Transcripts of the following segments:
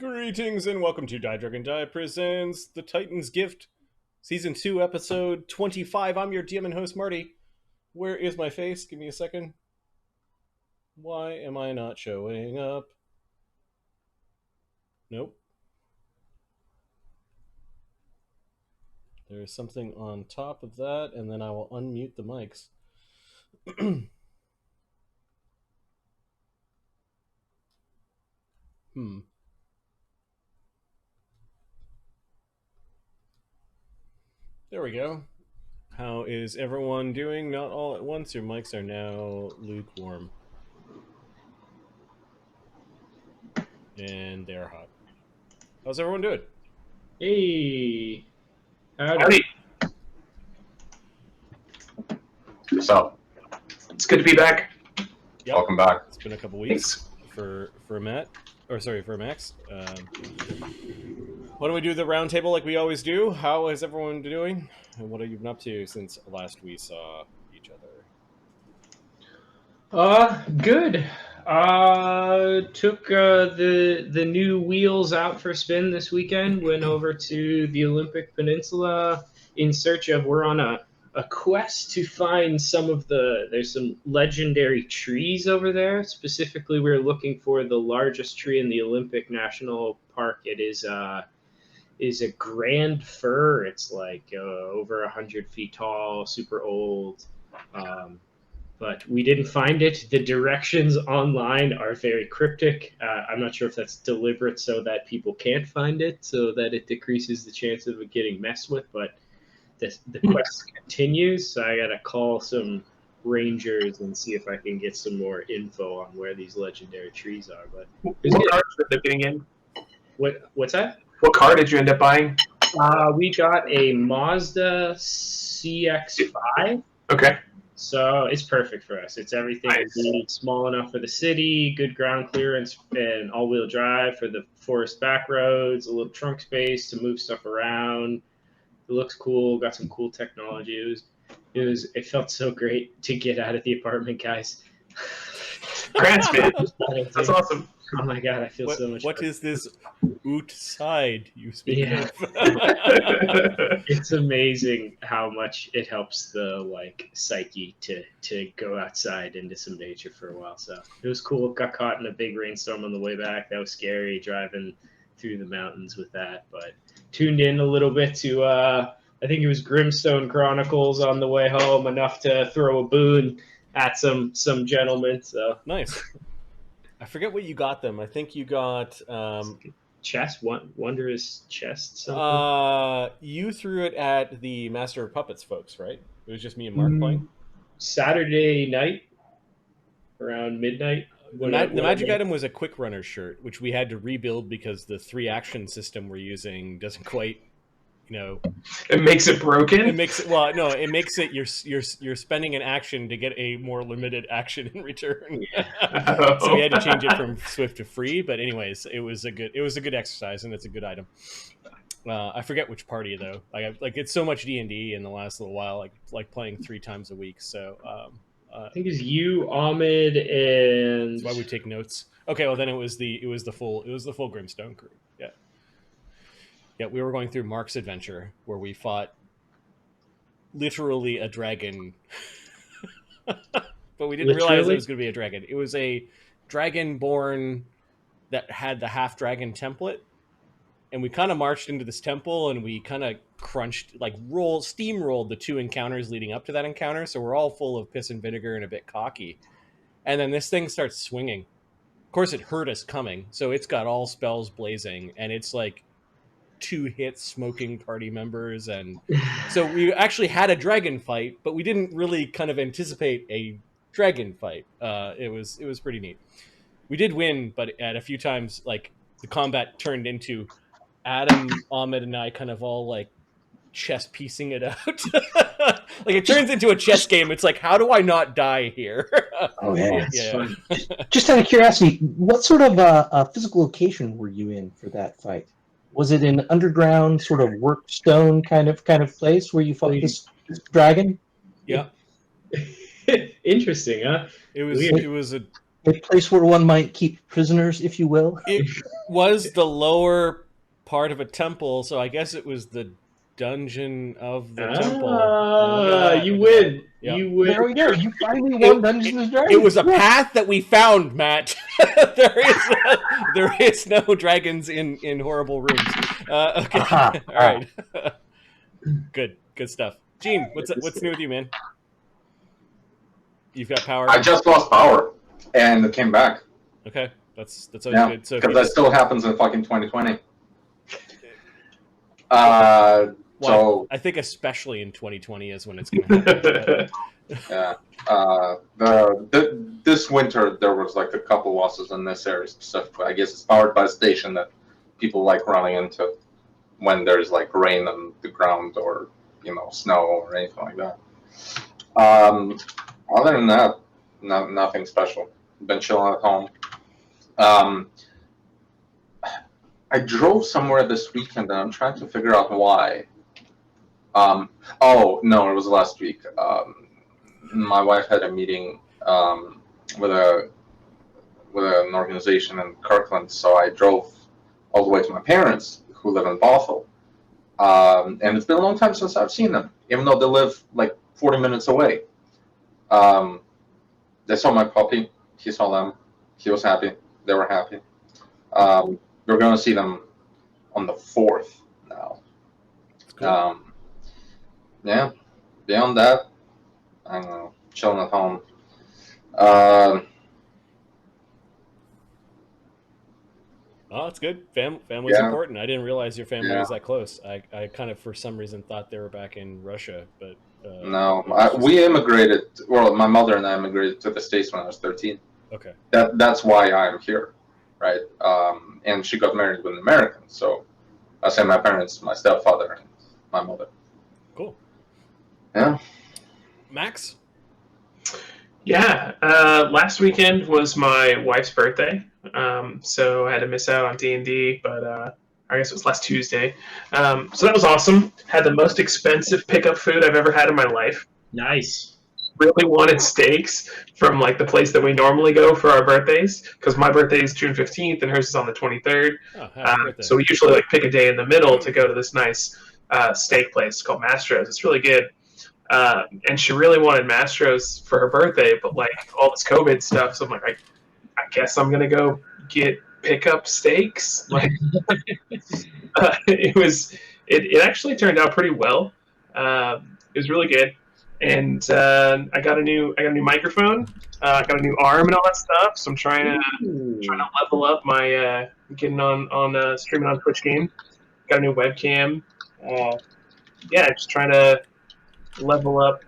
Greetings and welcome to Die Dragon Die Presents The Titan's Gift, Season 2, Episode 25. I'm your DM and host, Marty. Where is my face? Give me a second. Why am I not showing up? Nope. There's something on top of that, and then I will unmute the mics. There we go. How is everyone doing? Not all at once. Your mics are now lukewarm. And they're hot. How's everyone doing? Hey. Howdy. So, it's good to be back. Yep. Welcome back. It's been a couple weeks for Matt, or sorry, for Max. Why don't we do the round table like we always do? How is everyone doing? And what have you been up to since last we saw each other? Good. Took the new wheels out for a spin this weekend. Went over to the Olympic Peninsula in search of. We're on a quest to find there's some legendary trees over there. Specifically, we're looking for the largest tree in the Olympic National Park. It is a grand fir. It's like over 100 feet tall, super old. But we didn't find it. The directions online are very cryptic. I'm not sure if that's deliberate so that people can't find it, so that it decreases the chance of it getting messed with. But the quest continues, so I got to call some rangers and see if I can get some more info on where these legendary trees are. But what car did you end up getting in? What's that? What car did you end up buying? We got a Mazda CX-5. Okay. So it's perfect for us. It's everything. Nice. It's small enough for the city, good ground clearance, and all-wheel drive for the forest back roads, a little trunk space to move stuff around. It looks cool. Got some cool technology. It felt so great to get out of the apartment, guys. Congrats, man. That's awesome. Oh my god, I feel so much What better. is this outside you speak of? It's amazing how much it helps the psyche to go outside into some nature for a while. So it was cool. Got caught in a big rainstorm on the way back. That was scary driving through the mountains with that, but tuned in a little bit to I think it was Grimstone Chronicles on the way home, enough to throw a boon at some gentlemen. So Nice. I forget what you got them. I think you got chest, wondrous chest. Something. You threw it at the Master of Puppets folks, right? It was just me and Mark playing. Saturday night, around midnight. The magic item was a quick runner shirt, which we had to rebuild because the 3-action system we're using doesn't quite, It makes it broken? It makes it you're spending an action to get a more limited action in return. So we had to change it from Swift to free, but anyways, it was a good exercise and it's a good item. I forget which party though. It's so much D&D in the last little while, like playing 3 times a week. So I think it's you, Ahmed, and that's why we take notes. Okay, well then it was the full Grimstone crew. Yeah, we were going through Mark's adventure where we fought literally a dragon, but we didn't realize it was going to be a dragon. It was a dragonborn that had the half dragon template, and we kind of marched into this temple and we kind of crunched, steamrolled the 2 encounters leading up to that encounter. So we're all full of piss and vinegar and a bit cocky. And then this thing starts swinging. Of course, it heard us coming, so it's got all spells blazing, and it's like 2 hits smoking party members, and so we actually had a dragon fight, but we didn't really kind of anticipate a dragon fight. It was pretty neat. We did win, but at a few times, the combat turned into Adam, Ahmed, and I kind of all chess piecing it out. It turns into a chess game. It's like, how do I not die here? Oh yeah, fun. Just out of curiosity, what sort of a physical location were you in for that fight? Was it an underground sort of worked stone kind of place where you fought this dragon? Yeah. Interesting, huh? It was a A place where one might keep prisoners, if you will. It was the lower part of a temple, so I guess it was the dungeon of the temple. Look at that, You look at win. that. Yep. You win. There we go. You finally won Dungeons and Dragons. It was a Yeah. path that we found, Matt. there is no dragons in horrible rooms. Okay, Aha. all right. Good stuff. Gene, what's new with you, man? You've got power. I just lost power, and it came back. Okay, that's always good. So because that still happens in fucking 2020. well, So I think especially in 2020 is when it's going to happen. yeah, this winter there was like a couple losses in this area specifically. I guess it's powered by a station that people like running into when there's like rain on the ground or snow or anything like that. Other than that, nothing special. Been chilling at home. I drove somewhere this weekend and I'm trying to figure out why. Oh no, it was last week. My wife had a meeting with an organization in Kirkland, so I drove all the way to my parents who live in Bothell. And it's been a long time since I've seen them, even though they live like 40 minutes away. They saw my puppy. He saw them. He was happy. They were happy. We're going to see them on the 4th now. Cool. Yeah. Beyond that, I don't know. Chilling at home. Oh, that's good. Family's Yeah. important. I didn't realize your family Yeah. was that close. I kind of, for some reason, thought they were back in Russia, but No, it's just- we immigrated. Well, my mother and I immigrated to the States when I was 13. Okay. That's why I'm here, right? And she got married with an American. So I say my parents, my stepfather, and my mother. Cool. Yeah. Max? Yeah, last weekend was my wife's birthday, so I had to miss out on D&D, but I guess it was last Tuesday. So that was awesome. Had the most expensive pickup food I've ever had in my life. Nice. Really wanted steaks from like the place that we normally go for our birthdays, because my birthday is June 15th and hers is on the 23rd. Oh, happy birthday. So we usually like pick a day in the middle to go to this nice steak place called Mastro's. It's really good. And she really wanted Mastro's for her birthday, but like all this COVID stuff, so I'm like, I guess I'm gonna go pick up steaks. Like, it actually turned out pretty well. It was really good, and I got a new microphone. I got a new arm and all that stuff. So I'm trying to level up my getting on streaming on Twitch game. Got a new webcam. Yeah, just trying to level up.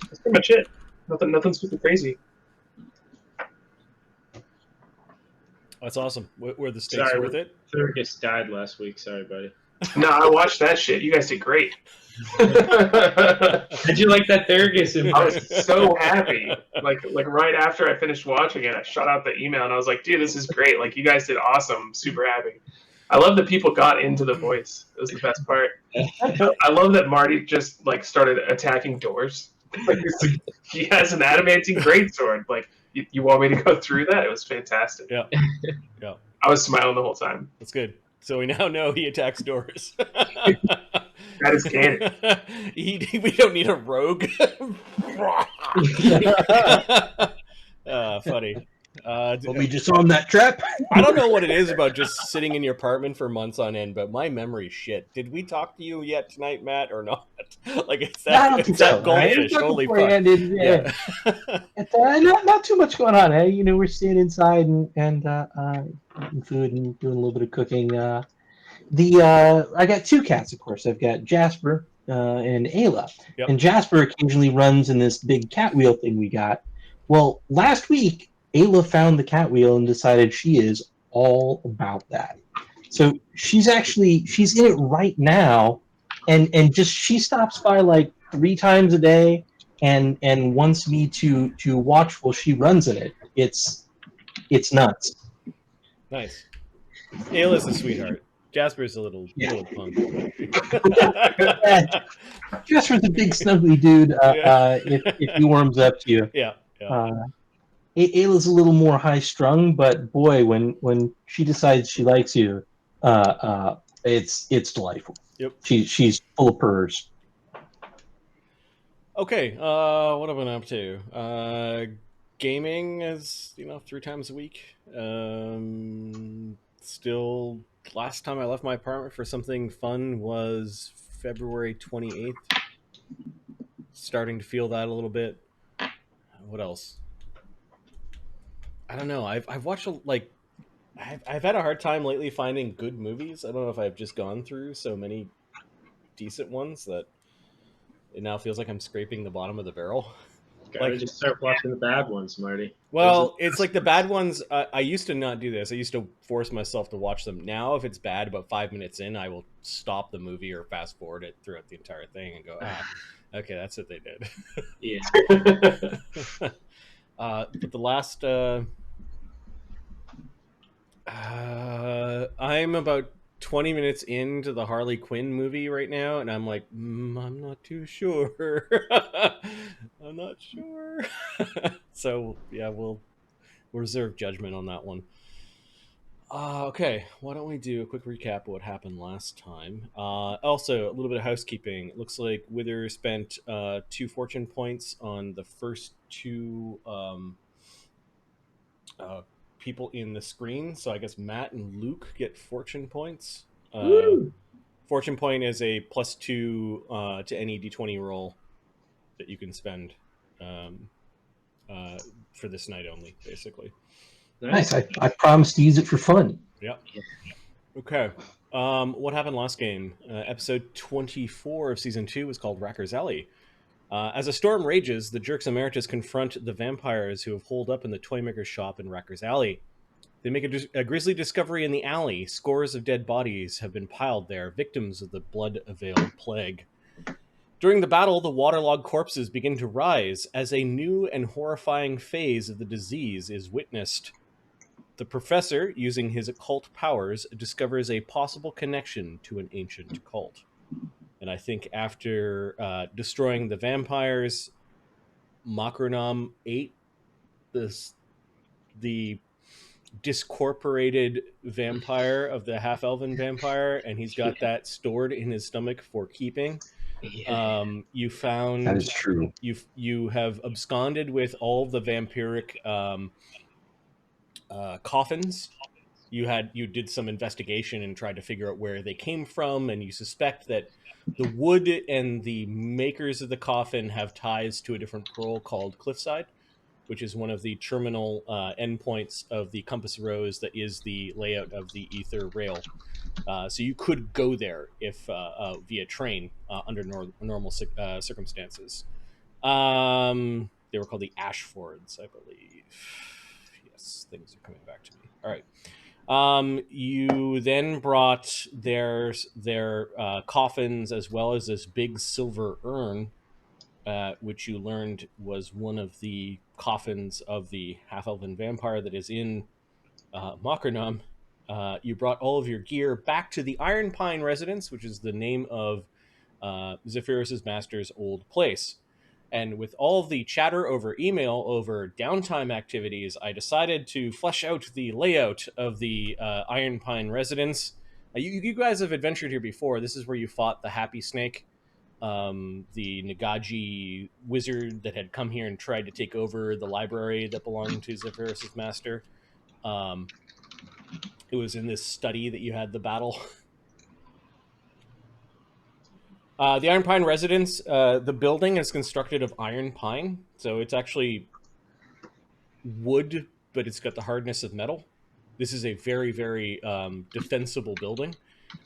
That's pretty much it. Nothing super crazy. That's awesome. Were the steaks worth it? Thurgus died last week. Sorry, buddy. No, I watched that shit. You guys did great. How'd you like that Thurgus? I was so happy. Like right after I finished watching it, I shot out the email and I was like, dude, this is great. Like, you guys did awesome. I'm super happy. I love that people got into the voice. It was the best part. I love that Marty just like started attacking doors. Like, he has an adamantine greatsword. Like, you want me to go through that? It was fantastic. Yeah. Yeah. I was smiling the whole time. That's good. So we now know he attacks doors. That is canon. We don't need a rogue. Funny. Let me disarm that trap. I don't know what it is about just sitting in your apartment for months on end, but my memory's shit. Did we talk to you yet tonight, Matt, or not? Like, it's I don't that, think it's that so. goldfish. Right? Holy fuck. Yeah. Not too much going on. We're staying inside and eating food and doing a little bit of cooking. I got two cats, of course. I've got Jasper and Ayla. Yep. And Jasper occasionally runs in this big cat wheel thing we got. Well, last week, Ayla found the cat wheel and decided she is all about that. So she's in it right now, and just she stops by like 3 times a day and wants me to watch while she runs in it. It's nuts. Nice. Ayla's a sweetheart. Jasper's a little punk. Jasper's a big snuggly dude. If he warms up to you. Yeah. Ayla's a little more high strung, but boy, when she decides she likes you, it's delightful. Yep. She's full of purrs. Okay, what have I been up to? Gaming is, 3 times a week. Still, last time I left my apartment for something fun was February 28th. Starting to feel that a little bit. What else? I don't know. I've watched, I've had a hard time lately finding good movies. I don't know if I've just gone through so many decent ones that it now feels like I'm scraping the bottom of the barrel. Gotta just start watching the bad ones, Marty. Well, it's like the bad ones. I used to not do this. I used to force myself to watch them. Now, if it's bad, about 5 minutes in, I will stop the movie or fast forward it throughout the entire thing and go, okay, that's what they did. Yeah. But the last, I'm about 20 minutes into the Harley Quinn movie right now, and I'm like, I'm not too sure. I'm not sure. So, yeah, we'll reserve judgment on that one. Okay, why don't we do a quick recap of what happened last time? Also, a little bit of housekeeping. It looks like Wither spent 2 fortune points on the first 2 people in the screen. So I guess Matt and Luke get fortune points. Fortune point is a +2 to any d20 roll that you can spend for this night only, basically. Nice. I promised to use it for fun. Yep. Okay. What happened last game? Episode 24 of season 2 was called Racker's Alley. As a storm rages, the Jerks Emeritus confront the vampires who have holed up in the Toymaker's shop in Racker's Alley. They make a grisly discovery in the alley. Scores of dead bodies have been piled there, victims of the blood-availed plague. During the battle, the waterlogged corpses begin to rise as a new and horrifying phase of the disease is witnessed. The professor, using his occult powers, discovers a possible connection to an ancient cult. And I think after destroying the vampires, Mokrenom ate the discorporated vampire of the half-elven vampire, and he's got that stored in his stomach for keeping. You found that is true. You have absconded with all the vampiric coffins. You did some investigation and tried to figure out where they came from, and you suspect that the wood and the makers of the coffin have ties to a different pearl called Cliffside, which is one of the terminal endpoints of the compass rose that is the layout of the ether rail. So you could go there if via train under normal circumstances. They were called the Ashfords, I believe. Yes, things are coming back to me. All right. You then brought their coffins as well as this big silver urn, which you learned was one of the coffins of the half-elven vampire that is in Mokrenom. You brought all of your gear back to the Ironpine Residence, which is the name of Zephyrus's master's old place. And with all of the chatter over email over downtime activities, I decided to flesh out the layout of the Ironpine Residence. You guys have adventured here before. This is where you fought the Happy Snake, the Nagaji wizard that had come here and tried to take over the library that belonged to Zephyrus's master. It was in this study that you had the battle. The Ironpine Residence, the building is constructed of iron pine, so it's actually wood, but it's got the hardness of metal. This is a very, very defensible building.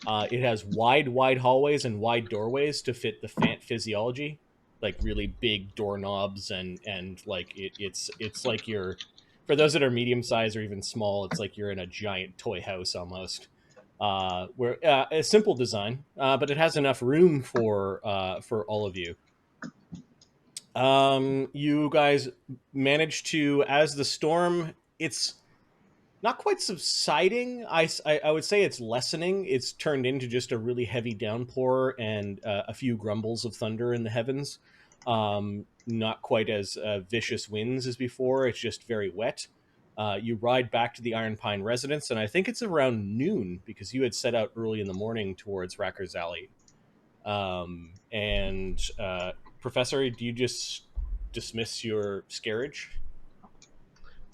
It has wide hallways and wide doorways to fit the Fant physiology, like really big doorknobs and like it's like you're, for those that are medium sized or even small, it's like you're in a giant toy house almost. Where a simple design, but it has enough room for all of you. You guys managed to, as the storm, it's not quite subsiding. I would say it's lessening. It's turned into just a really heavy downpour and a few grumbles of thunder in the heavens. not quite as vicious winds as before. It's just very wet. You ride back to the Ironpine Residence, and I think it's around noon because you had set out early in the morning towards Racker's Alley. Professor, do you just dismiss your scarage?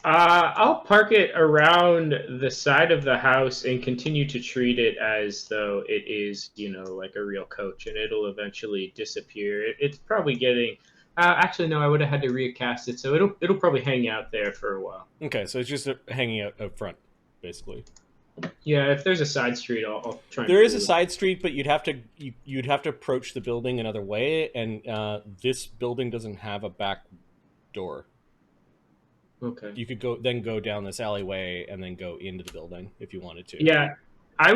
I'll park it around the side of the house and continue to treat it as though it is, like a real coach, and it'll eventually disappear. It's probably getting. Actually, no, I would have had to recast it, so it'll probably hang out there for a while. Okay, so it's just hanging out front, basically. Yeah, if there's a side street, I'll try. There is a side street, but you'd have to approach the building another way, and this building doesn't have a back door. Okay. You could go down this alleyway and then go into the building if you wanted to. Yeah,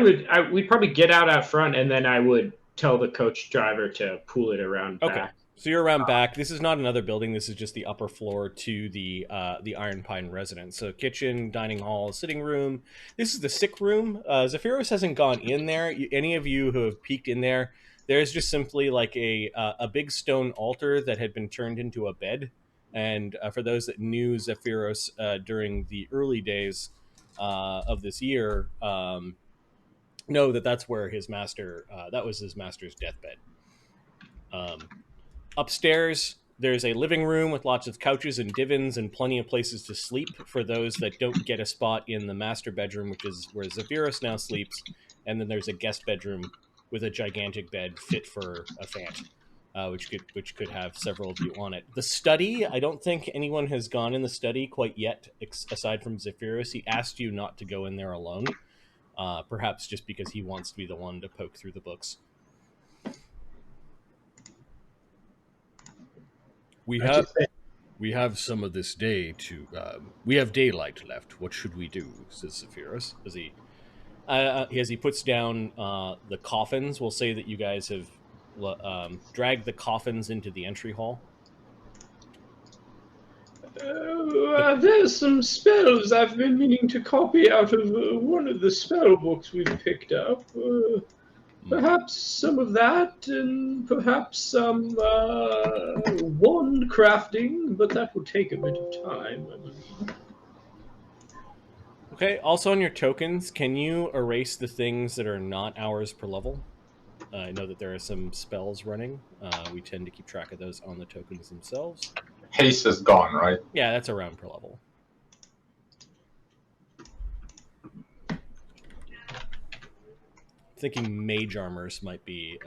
we'd probably get out front, and then I would tell the coach driver to pull it around back. Okay. So you're around back. This is not another building. This is just the upper floor to the Ironpine Residence. So kitchen, dining hall, sitting room. This is the sick room. Zephyros hasn't gone in there. Any of you who have peeked in there, there's just simply like a big stone altar that had been turned into a bed. And for those that knew Zephyros during the early days of this year, know that that's where his master, that was his master's deathbed. Upstairs, there's a living room with lots of couches and divans and plenty of places to sleep for those that don't get a spot in the master bedroom, which is where Zephyros now sleeps. And then there's a guest bedroom with a gigantic bed fit for a fant. Which could have several of you on it. The study, I don't think anyone has gone in the study quite yet, aside from Zephyros. He asked you not to go in there alone, perhaps just because he wants to be the one to poke through the books. We have some of this day to. We have daylight left. What should we do? Says Zephyros as he puts down the coffins. We'll say that you guys have. Drag the coffins into the entry hall. There's some spells I've been meaning to copy out of one of the spell books we've picked up. Perhaps some of that, and perhaps some wand crafting, but that will take a bit of time, I believe. Okay, also on your tokens, can you erase the things that are not hours per level? I know that there are some spells running. We tend to keep track of those on the tokens themselves. Haste is gone, right? Yeah, that's a round per level. Thinking mage armors might be...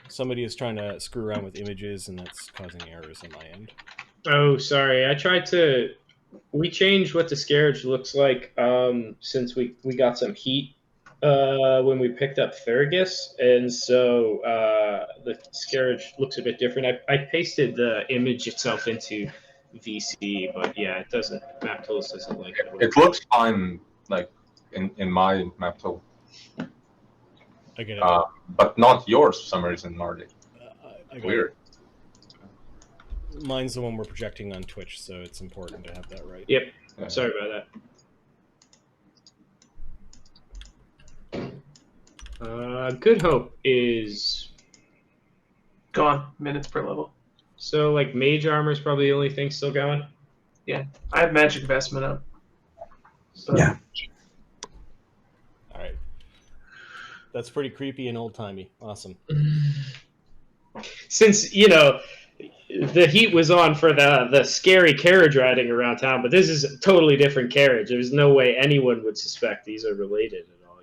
somebody is trying to screw around with images, and that's causing errors on my end. Oh, sorry. I tried to... We changed what the scarage looks like since we got some heat. When we picked up Thurgus, and so the scarage looks a bit different. I pasted the image itself into VC, but yeah, it doesn't. Map tools doesn't like it. It looks fine, like in my map tool. I get it. But not yours for some reason, Marty. Weird. Mine's the one we're projecting on Twitch, so it's important to have that right. Yep. Yeah. Sorry about that. Good Hope is Gone. Minutes per level. so like mage armor is probably the only thing still going. I have magic vestment up. So. Yeah. All right. That's pretty creepy and old-timey. Awesome. Since the heat was on for the scary carriage riding around town, but this is a totally different carriage. There's no way anyone would suspect these are related at all.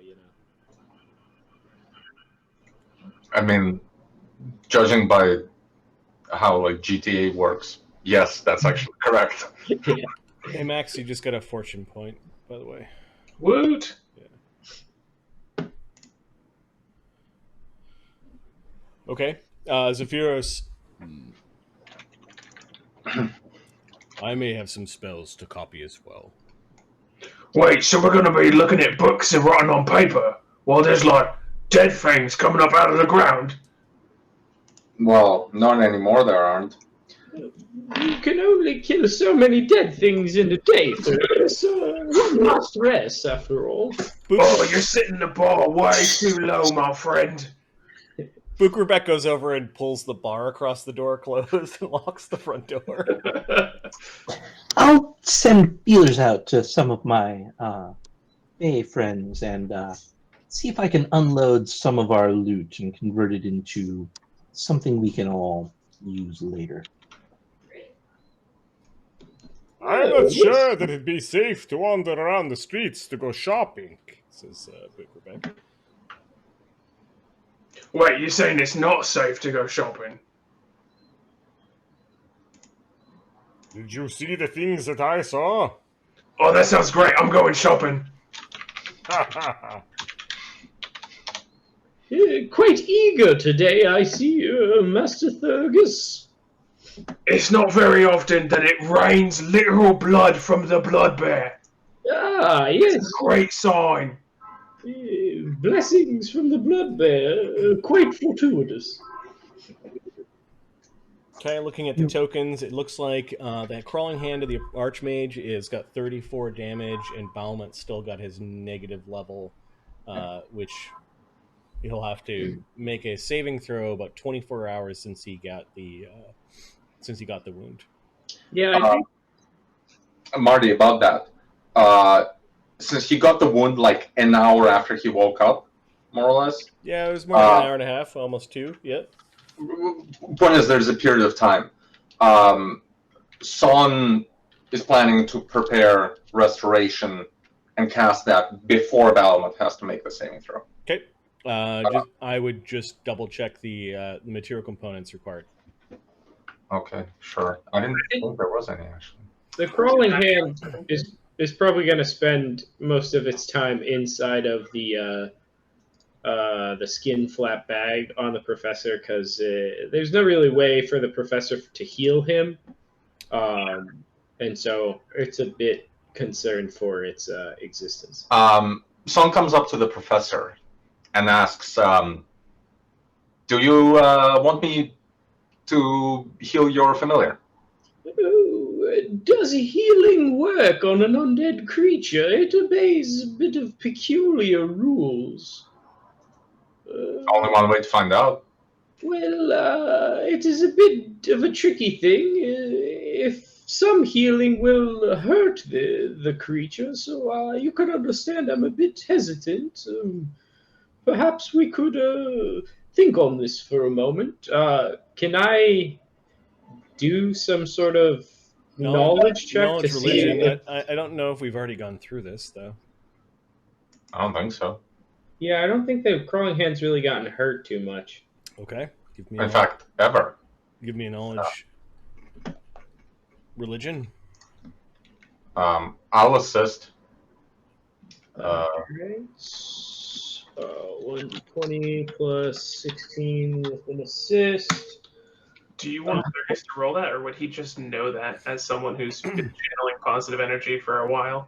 I mean, judging by how like GTA works, yes, that's actually correct. Hey, Max, you just got a fortune point, by the way. Woot! Okay. Zephyros. I may have some spells to copy as well. Wait, so we're gonna be looking at books and writing on paper while there's like dead things coming up out of the ground? Well, not anymore. There aren't. You can only kill so many dead things in a day, so one must rest after all. Oh, you're setting the bar way too low, my friend. Bukrubek goes over and pulls the bar across the door closed and locks the front door. I'll send feelers out to some of my Bay friends and see if I can unload some of our loot and convert it into something we can all use later. I'm not sure that it'd be safe to wander around the streets to go shopping, says Bukrubek. Wait, you're saying it's not safe to go shopping? Did you see the things that I saw? Oh, that sounds great. I'm going shopping. Quite eager today, I see, Master Thurgus. It's not very often that it rains literal blood from the blood bear. Ah, yes. It's a great sign. Blessings from the blood bear. Quite fortuitous. Okay, looking at the tokens, it looks like that crawling hand of the Archmage is got 34 damage, and Baumann's still got his negative level, which he'll have to make a saving throw about 24 hours since he got the wound. Yeah, I think... Marty, about that. Since he got the wound like an hour after he woke up, more or less. Yeah, it was more than an hour and a half, almost 2. Yep. Point is, there's a period of time. Saun is planning to prepare restoration and cast that before Balamut has to make the saving throw. Okay. I would just double check the material components required. Okay, sure. I didn't think there was any actually. The crawling hand is probably going to spend most of its time inside of the skin flap bag on the professor, because there's no really way for the professor to heal him, and so it's a bit concerned for its existence. Saun comes up to the professor and asks, "Do you want me to heal your familiar?" Does healing work on an undead creature? It obeys a bit of peculiar rules. Only one way to find out. Well, it is a bit of a tricky thing. If some healing will hurt the creature, so you can understand I'm a bit hesitant. Perhaps we could think on this for a moment. Can I do some sort of knowledge check to religion. see? I don't know if we've already gone through this, though. I don't think so. Yeah, I don't think the crawling hand's really gotten hurt too much. Okay. Give me In fact, ever. Give me a knowledge. Religion. I'll assist. Alright. 1d20 plus 16 with an assist. Do you want Thurgus to roll that, or would he just know that as someone who's been channeling positive energy for a while?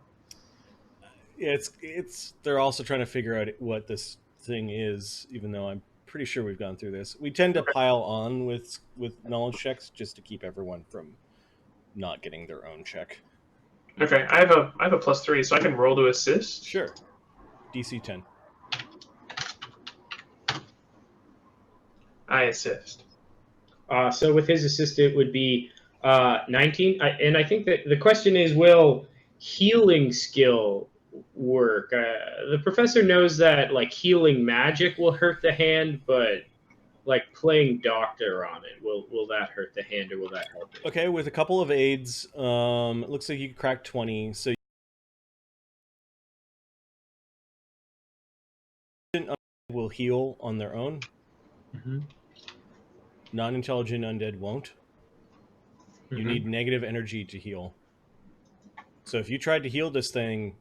Yeah, it's. They're also trying to figure out what this thing is, even though I'm pretty sure we've gone through this. We tend to pile on with knowledge checks just to keep everyone from not getting their own check. Okay, I have a +3, so I can roll to assist. Sure. DC 10. I assist. So with his assist, it would be 19. And I think that the question is, will healing skill work? The professor knows that like healing magic will hurt the hand, but like playing doctor on it, will that hurt the hand, or will that help it? Okay, with a couple of aids, it looks like you cracked 20. So will heal on their own. Mm-hmm. Non-intelligent undead won't. You need negative energy to heal. So if you tried to heal this thing,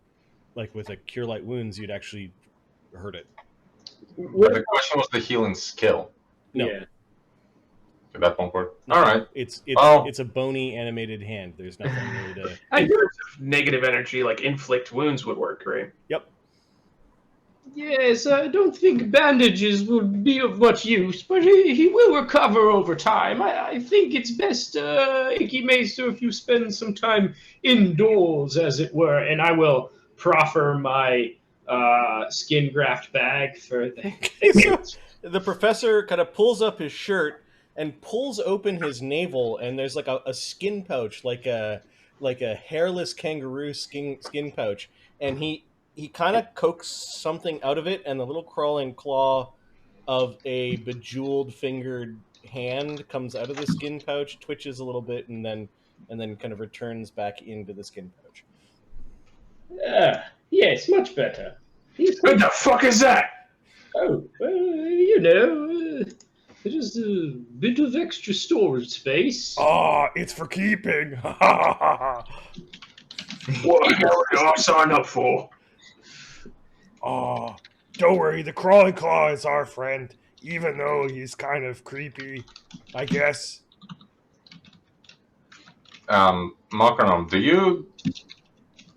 like with a Cure Light Wounds, you'd actually hurt it. But the question was the healing skill. No. Yeah. Okay, that won't work. No, All right. It's a bony animated hand. There's nothing really to. In terms of negative energy, like inflict wounds would work, right? Yep. Yes, I don't think bandages would be of much use, but he will recover over time. I think it's best, Icky Maester, if you spend some time indoors, as it were, and I will proffer my skin graft bag for the... The professor kind of pulls up his shirt and pulls open his navel, and there's like a skin pouch, like a hairless kangaroo skin pouch, and he kind of coaxes something out of it, and the little crawling claw of a bejeweled fingered hand comes out of the skin pouch, twitches a little bit, and then kind of returns back into the skin pouch. Yes, much better. What the fuck is that? Oh, just a bit of extra storage space. It's for keeping. What the hell did I sign up for? Don't worry, the crawling claw is our friend, even though he's kind of creepy, I guess. Mokrenom, do you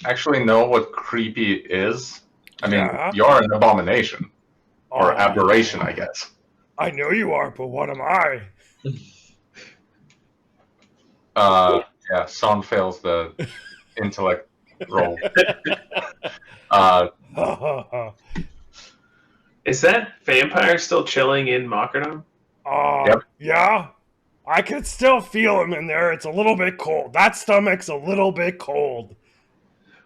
actually know what creepy is? I mean, you're an abomination. Or aberration, I guess. I know you are, but what am I? Yeah, Saun fails the intellect roll. Is that vampire still chilling in Mokrenom? Yep. Yeah? I can still feel him in there. It's a little bit cold. That stomach's a little bit cold.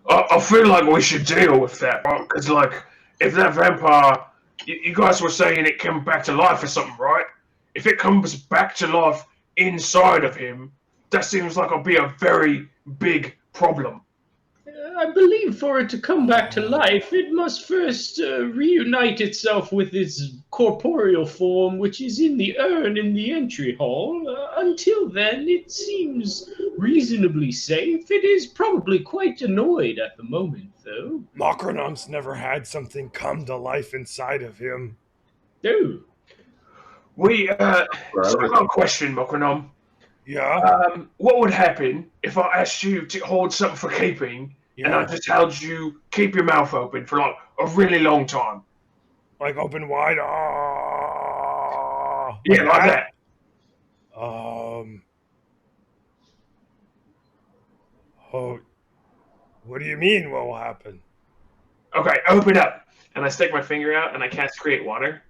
I feel like we should deal with that, right? Because, like, if that vampire... You guys were saying it came back to life or something, right? If it comes back to life inside of him, that seems like it'll be a very big problem. I believe for it to come back to life, it must first reunite itself with its corporeal form, which is in the urn in the entry hall. Until then, it seems reasonably safe. It is probably quite annoyed at the moment, though. Mokrenom's never had something come to life inside of him. Oh. So I've got a question, Mokrenom. Yeah? What would happen if I asked you to hold something for keeping, and I just held you keep your mouth open for like a really long time? Like open wide? Yeah, like that. What do you mean what will happen? Okay, open up. And I stick my finger out and I cast create water.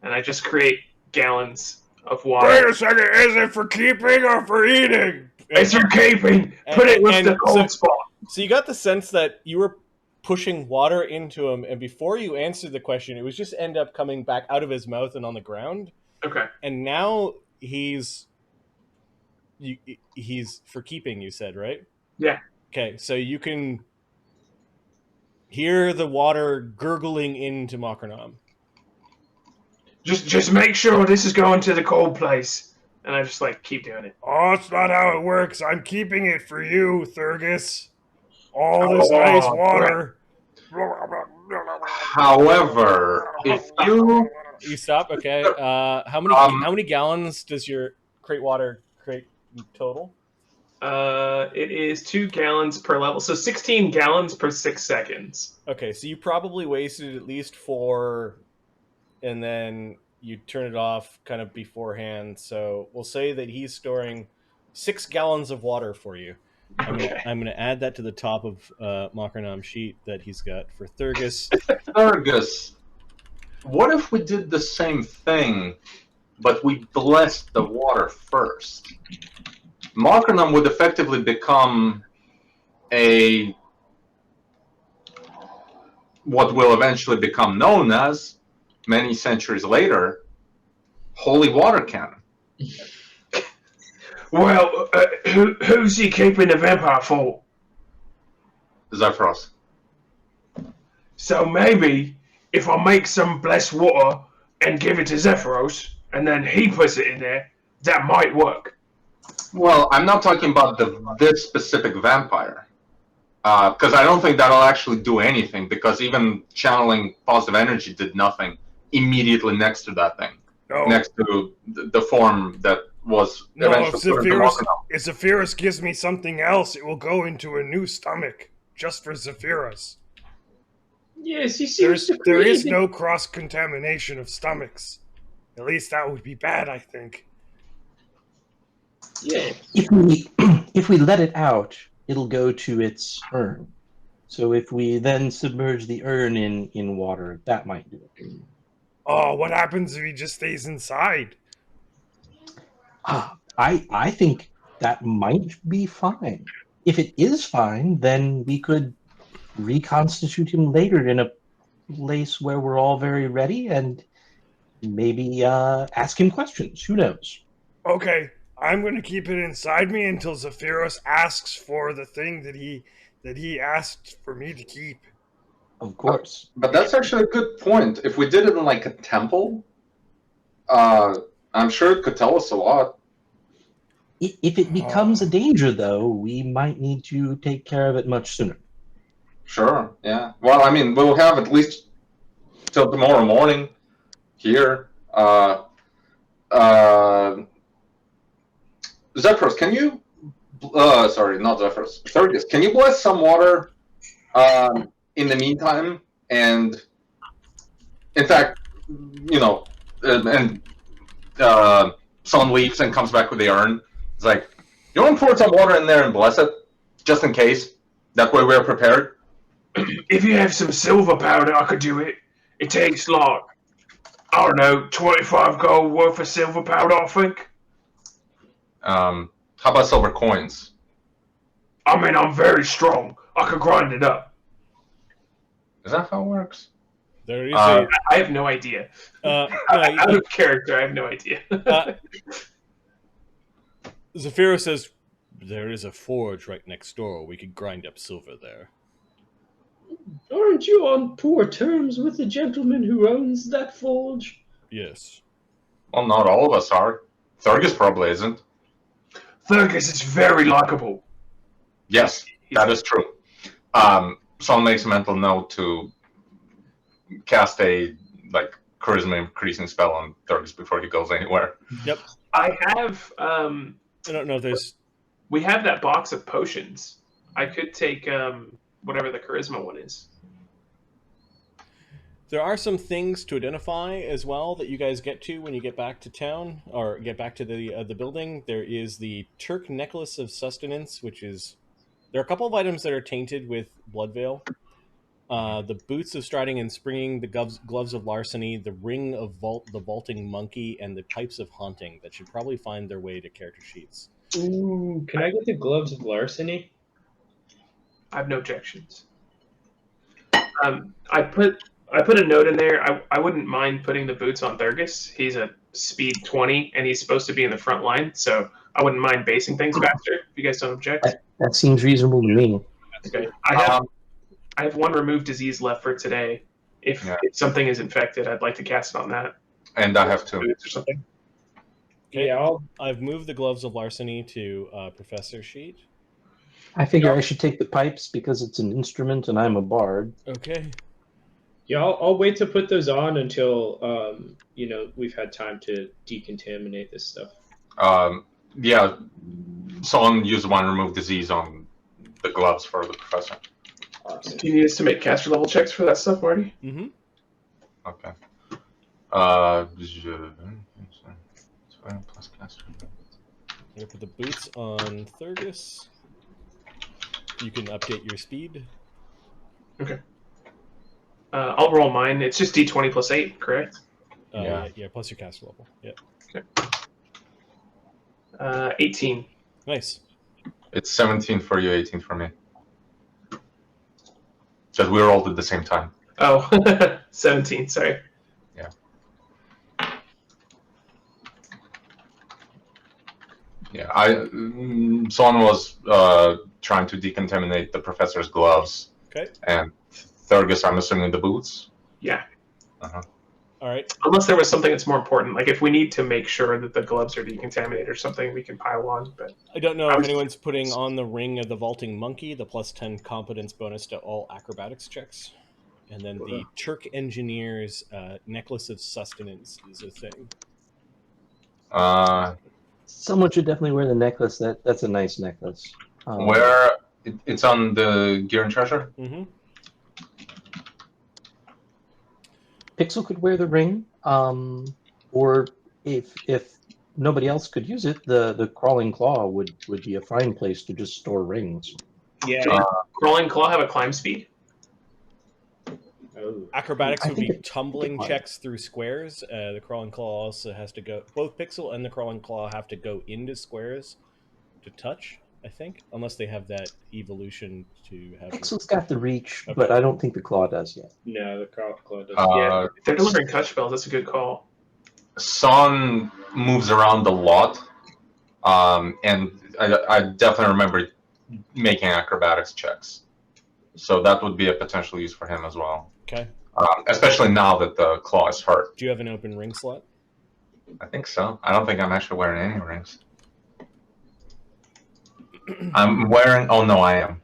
And I just create gallons of water. Wait a second, is it for keeping or for eating? It's for keeping. Put it with the cold spot. So you got the sense that you were pushing water into him, and before you answered the question, it was just end up coming back out of his mouth and on the ground. Okay. And now he's for keeping, you said, right? Yeah. Okay, so you can hear the water gurgling into Mokrenom. Just make sure this is going to the cold place. And I just like keep doing it. Oh, it's not how it works. I'm keeping it for you, Thurgus. All this nice water. However, if you stop, okay. How many gallons does your crate water create total? It is 2 gallons per level, so 16 gallons per 6 seconds. Okay, so you probably wasted at least 4, and then you turn it off kind of beforehand. So we'll say that he's storing 6 gallons of water for you. I'm going to add that to the top of Mokrenom's sheet that he's got for Thurgus. Thurgus, what if we did the same thing, but we blessed the water first? Mokrenom would effectively become what will eventually become known as, many centuries later, holy water cannon. Well, who's he keeping the vampire for? Zephyros. So maybe if I make some blessed water and give it to Zephyros, and then he puts it in there, that might work. Well, I'm not talking about this specific vampire. Because I don't think that'll actually do anything, because even channeling positive energy did nothing immediately next to that thing. No. Next to the form that was eventually put into Mokrenom. If Zephyrus gives me something else, it will go into a new stomach, just for Zephyrus. Yes, he seems to There is no cross-contamination of stomachs. At least that would be bad, I think. Yeah. If we let it out, it'll go to its urn. So if we then submerge the urn in water, that might do it. Oh, what happens if he just stays inside? I think that might be fine. If it is fine, then we could reconstitute him later in a place where we're all very ready and maybe ask him questions. Who knows? Okay, I'm going to keep it inside me until Zephyros asks for the thing that he asked for me to keep. Of course. But that's actually a good point. If we did it in like a temple, I'm sure it could tell us a lot. If it becomes a danger, though, we might need to take care of it much sooner. Sure, yeah. Well, I mean, we'll have at least till tomorrow morning here. Zephyros, can you? Sorry, not Zephyros. Thurgus, can you bless some water in the meantime? And in fact, you know, someone leaves and comes back with the urn. It's like, you want to pour some water in there and bless it, just in case. That way we're prepared. If you have some silver powder, I could do it. It takes like, I don't know, 25 gold worth of silver powder, I think. How about silver coins? I mean, I'm very strong. I could grind it up. Is that how it works? There is I have no idea. yeah, Out of character, I have no idea. Zephyros says, there is a forge right next door. We could grind up silver there. Aren't you on poor terms with the gentleman who owns that forge? Yes. Well, not all of us are. Thurgus probably isn't. Thurgus is very likable. Yes, that is true. Someone makes a mental note to cast a charisma increasing spell on Thurgus before he goes anywhere. Yep. I have. I don't know if there's. We have that box of potions. I could take whatever the charisma one is. There are some things to identify as well that you guys get to when you get back to town or get back to the building. There is the Turk Necklace of Sustenance, which is there are a couple of items that are tainted with Bloodveil. The boots of striding and springing, the gloves of larceny, the ring of the vaulting monkey, and the pipes of haunting that should probably find their way to character sheets. Ooh, can I get the gloves of larceny? I have no objections. I put a note in there. I wouldn't mind putting the boots on Thurgus. He's a speed 20, and he's supposed to be in the front line, so I wouldn't mind basing things faster. If you guys don't object. That seems reasonable to me. Okay. I have one remove disease left for today. If something is infected, I'd like to cast it on that. And I have to. Boots or something. Okay. Yeah, I've moved the gloves of larceny to Professor sheet. I figure I should take the pipes because it's an instrument and I'm a bard. Okay. Yeah, I'll wait to put those on until we've had time to decontaminate this stuff. Yeah, someone use one remove disease on the gloves for the professor. Awesome. Do you need us to make caster level checks for that stuff, Marty? Mm-hmm. Okay. Plus caster. I'm gonna put the boots on Thurgus. You can update your speed. Okay. I'll roll mine. It's just D20 plus 8, correct? Yeah. Yeah, plus your caster level. Yeah. 18. Nice. It's 17 for you, 18 for me. Because we rolled at the same time. Oh, 17, sorry. Yeah. Yeah, someone was trying to decontaminate the professor's gloves. Okay. And Thurgus, I'm assuming the boots? Yeah. Uh-huh. All right. Unless there was something that's more important. Like if we need to make sure that the gloves are decontaminated or something, we can pile on. But I don't know if anyone's putting on the ring of the vaulting monkey, the plus 10 competence bonus to all acrobatics checks. And then the Turk Engineer's Necklace of Sustenance is a thing. Someone should definitely wear the necklace. That's a nice necklace. Where it's on the gear and treasure? Mm-hmm. Pixel could wear the ring, or if nobody else could use it, the crawling claw would be a fine place to just store rings. Yeah. Crawling Claw have a climb speed? Oh. Acrobatics I would think be it- tumbling fine. checks through squares. The crawling claw also has to go. Both Pixel and the crawling claw have to go into squares to touch. I think, unless they have that evolution to have. Pixel's got the reach, Okay. but I don't think the claw does yet. No, the claw doesn't. Yeah, if they're delivering touch spells, that's a good call. Saun moves around a lot, and I definitely remember making acrobatics checks. So that would be a potential use for him as well. Okay. Especially now that the claw is hurt. Do you have an open ring slot? I think so. I don't think I'm actually wearing any rings. I'm wearing. Oh no, I am.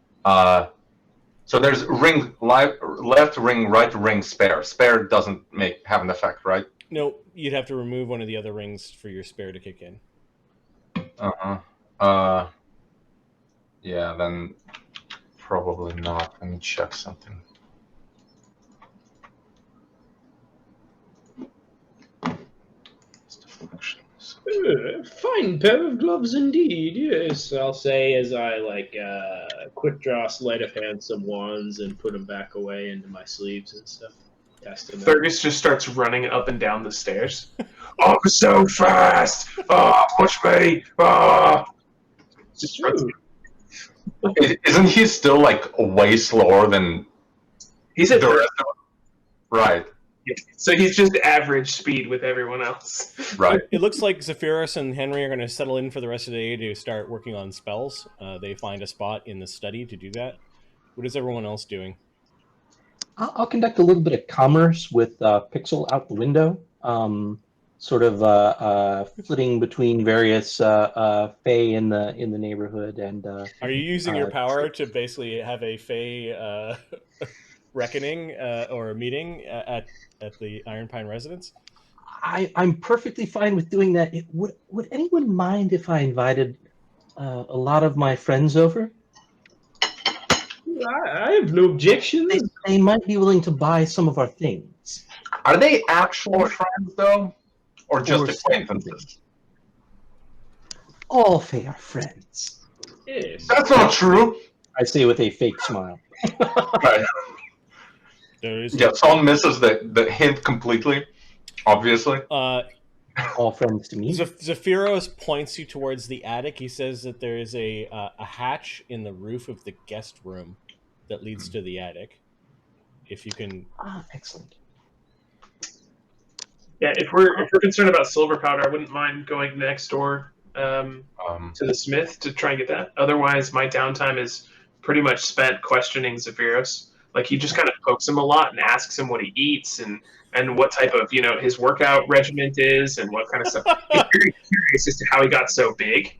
So there's ring left ring, right ring, spare. Spare doesn't have an effect, right? No, you'd have to remove one of the other rings for your spare to kick in. Yeah, then probably not. Let me check something. Fine pair of gloves indeed. Yes, I'll say as I quick draw sleight of hand some wands and put them back away into my sleeves and stuff. Test them out. Thurgus just starts running up and down the stairs. Oh, I'm so fast! Oh, push me! Oh. Just runs. Isn't he still like way slower than He's at the rest of them? Right. So he's just average speed with everyone else. Right. It looks like Zephyrus and Henry are going to settle in for the rest of the day to start working on spells. They find a spot in the study to do that. What is everyone else doing? I'll conduct a little bit of commerce with Pixel out the window, sort of flitting between various fae in the neighborhood. And Are you using your power to basically have a fae reckoning or a meeting at the Ironpine Residence? I'm perfectly fine with doing that. Would anyone mind if I invited a lot of my friends over? I have no objections. They might be willing to buy some of our things. Are they actual friends though, or just Or acquaintances? All fae are friends. Yes. That's not true. I say with a fake smile. Right. There is Yeah, Saun misses the hint completely. Obviously. All friends to me. Zephyros points you towards the attic. He says that there is a hatch in the roof of the guest room that leads to the attic. If you can, Excellent. Yeah, if we're concerned about silver powder, I wouldn't mind going next door to the smith to try and get that. Otherwise, my downtime is pretty much spent questioning Zephyros. Like, he just kind of pokes him a lot and asks him what he eats and what type of, his workout regimen is and what kind of stuff. He's very curious as to how he got so big.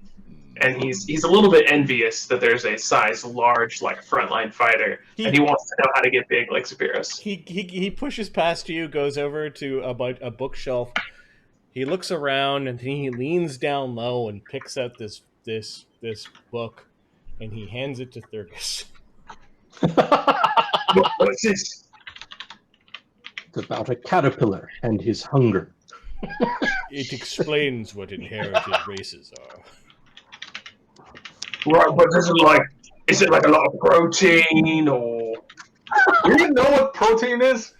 And he's a little bit envious that there's a size large, like, frontline fighter, and he wants to know how to get big like Zephyros. he pushes past you, goes over to a bookshelf. He looks around and he leans down low and picks out this book, and he hands it to Thurgus. What's this? It's about a caterpillar and his hunger. It explains what inherited races are. Right, but is it like a lot of protein, or Do you know what protein is?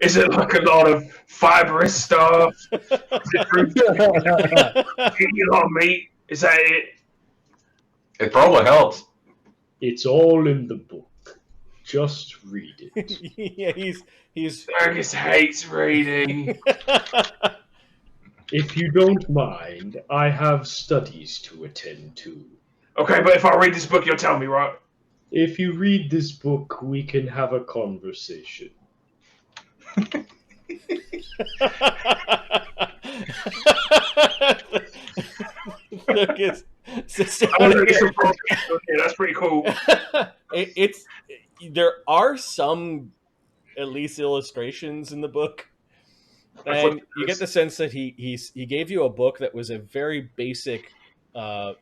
is it like a lot of fibrous stuff? Is it fruit? Eating a lot of meat? Is that it? It probably helps. It's all in the book. Just read it. Yeah, he's Thurgus hates reading. If you don't mind, I have studies to attend to. Okay, but if I read this book, you'll tell me, right? If you read this book, we can have a conversation. Thurgus. I want to get some protein. Okay, that's pretty cool. There are some, at least, illustrations in the book, and you get the sense that he gave you a book that was a very basic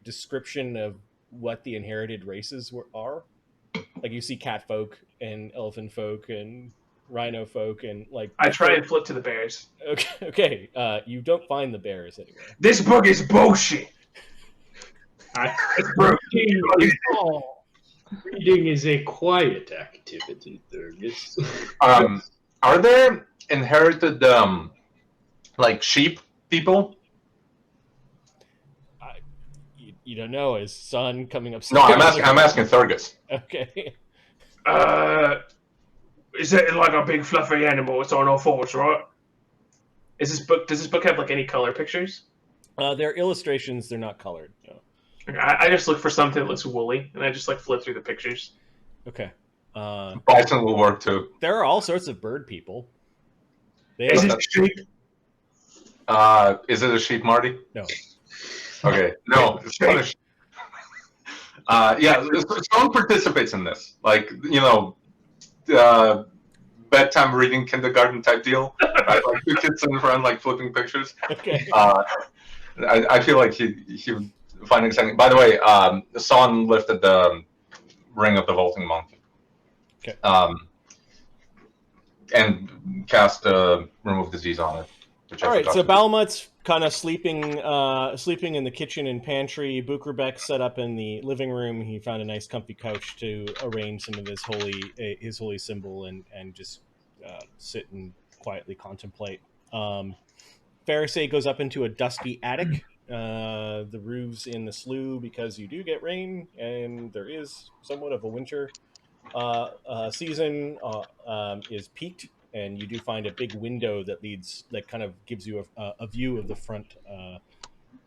description of what the inherited races are. Like, you see cat folk and elephant folk and rhino folk, and like I try and flip to the bears. Okay. You don't find the bears anywhere. This book is bullshit. It's protein. Reading is a quiet activity, Thurgus. Are there inherited like sheep people? You don't know. Is Sun coming upstairs? No, I'm asking Thurgus. Okay. Is it like a big fluffy animal? It's on all fours, right? Does this book have like any color pictures? They're illustrations. They're not colored. No. Okay, I just look for something that looks woolly, and I just like flip through the pictures. Okay. Bison will work too. There are all sorts of bird people. Is it sheep? Is it a sheep, Marty? No. Okay. No, it's not a sheep. Yeah, Stone participates in this. Like, bedtime reading kindergarten type deal. Right? Like 2 kids in front, like flipping pictures. Okay. I feel like he would find it exciting. By the way, Saun lifted the Ring of the Vaulting Monk. Okay. And cast Remove Disease on it. All right, so Balamut's kind of sleeping in the kitchen and pantry. Bukrabek set up in the living room. He found a nice, comfy couch to arrange some of his holy symbol and just sit and quietly contemplate. Pharisee goes up into a dusty attic. The roofs in the slough, because you do get rain and there is somewhat of a winter season, is peaked. And you do find a big window that kind of gives you a view of the front of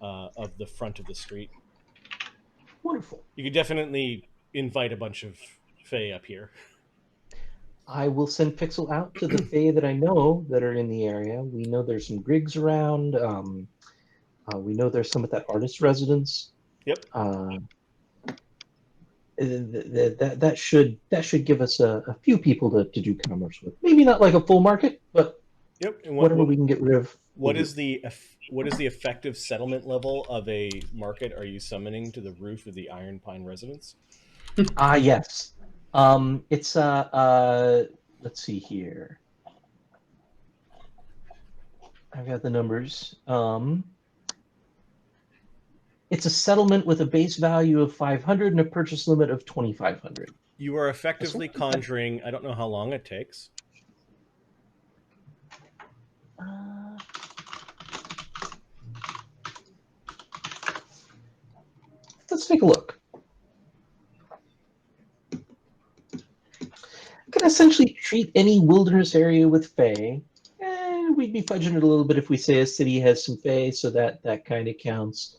the street. Wonderful. You could definitely invite a bunch of Fae up here. I will send Pixel out to the Fae that I know that are in the area. We know there's some Griggs around. We know there's some at that artist residence. Yep. That should give us a few people to do commerce with. Maybe not like a full market, but yep. And whatever we can get rid of. What is the effective settlement level of a market are you summoning to the roof of the Ironpine Residence? Yes. It's let's see here. I've got the numbers. It's a settlement with a base value of 500 and a purchase limit of 2,500. You are effectively conjuring. I don't know how long it takes. Let's take a look. Can essentially treat any wilderness area with Fae. We'd be fudging it a little bit if we say a city has some Fae, so that kind of counts.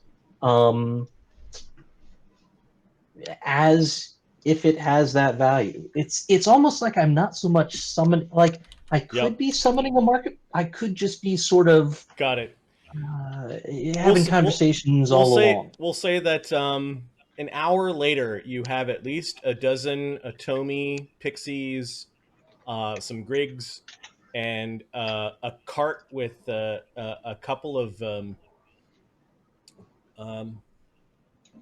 As if it has that value. It's almost like I'm not so much summoning, like I could be summoning a market. I could just be sort of got it. Having conversations all along. We'll say that an hour later, you have at least a dozen Atomi, pixies, some Griggs, and a cart with a couple of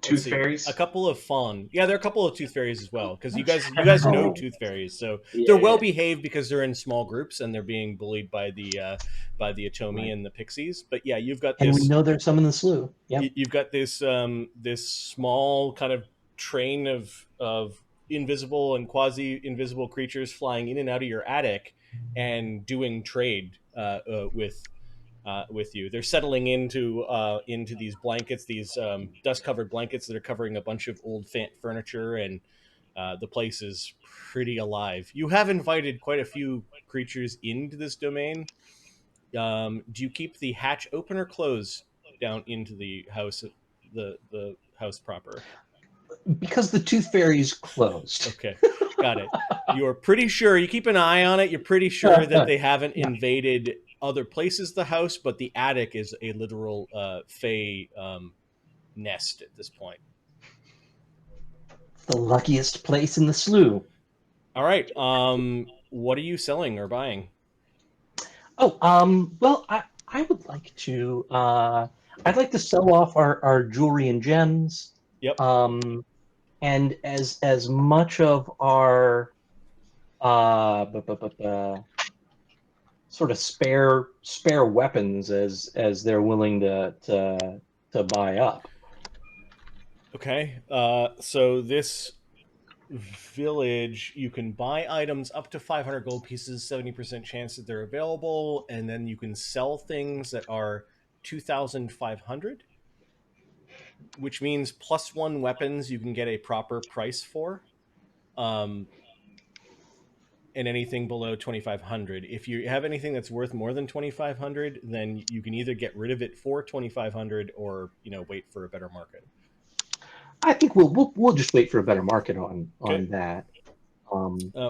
Tooth fairies. A couple of fawn. Yeah, there are a couple of tooth fairies as well, because you guys know tooth fairies, so they're well behaved because they're in small groups and they're being bullied by the Atomi and the pixies. But yeah, you've got this. And we know there's some in the slough. Yeah, you've got this this small kind of train of invisible and quasi-invisible creatures flying in and out of your attic and doing trade with you. They're settling into these blankets, these dust-covered blankets that are covering a bunch of old furniture, and the place is pretty alive. You have invited quite a few creatures into this domain. Do you keep the hatch open or closed down into the house, the house proper? Because the tooth fairy's closed. Okay, got it. You're pretty sure, you keep an eye on it, you're pretty sure that they haven't invaded other places of the house, but the attic is a literal Fae nest at this point. The luckiest place in the slough. All right. What are you selling or buying? Oh, well, I would like to. I'd like to sell off our jewelry and gems. Yep. And as much of our sort of spare weapons as they're willing to buy up. Okay. So this village, you can buy items up to 500 gold pieces, 70% chance that they're available, and then you can sell things that are 2,500, which means +1 weapons you can get a proper price for. And anything below 2,500. If you have anything that's worth more than 2,500, then you can either get rid of it for 2,500 or wait for a better market. I think we'll just wait for a better market on Okay. that.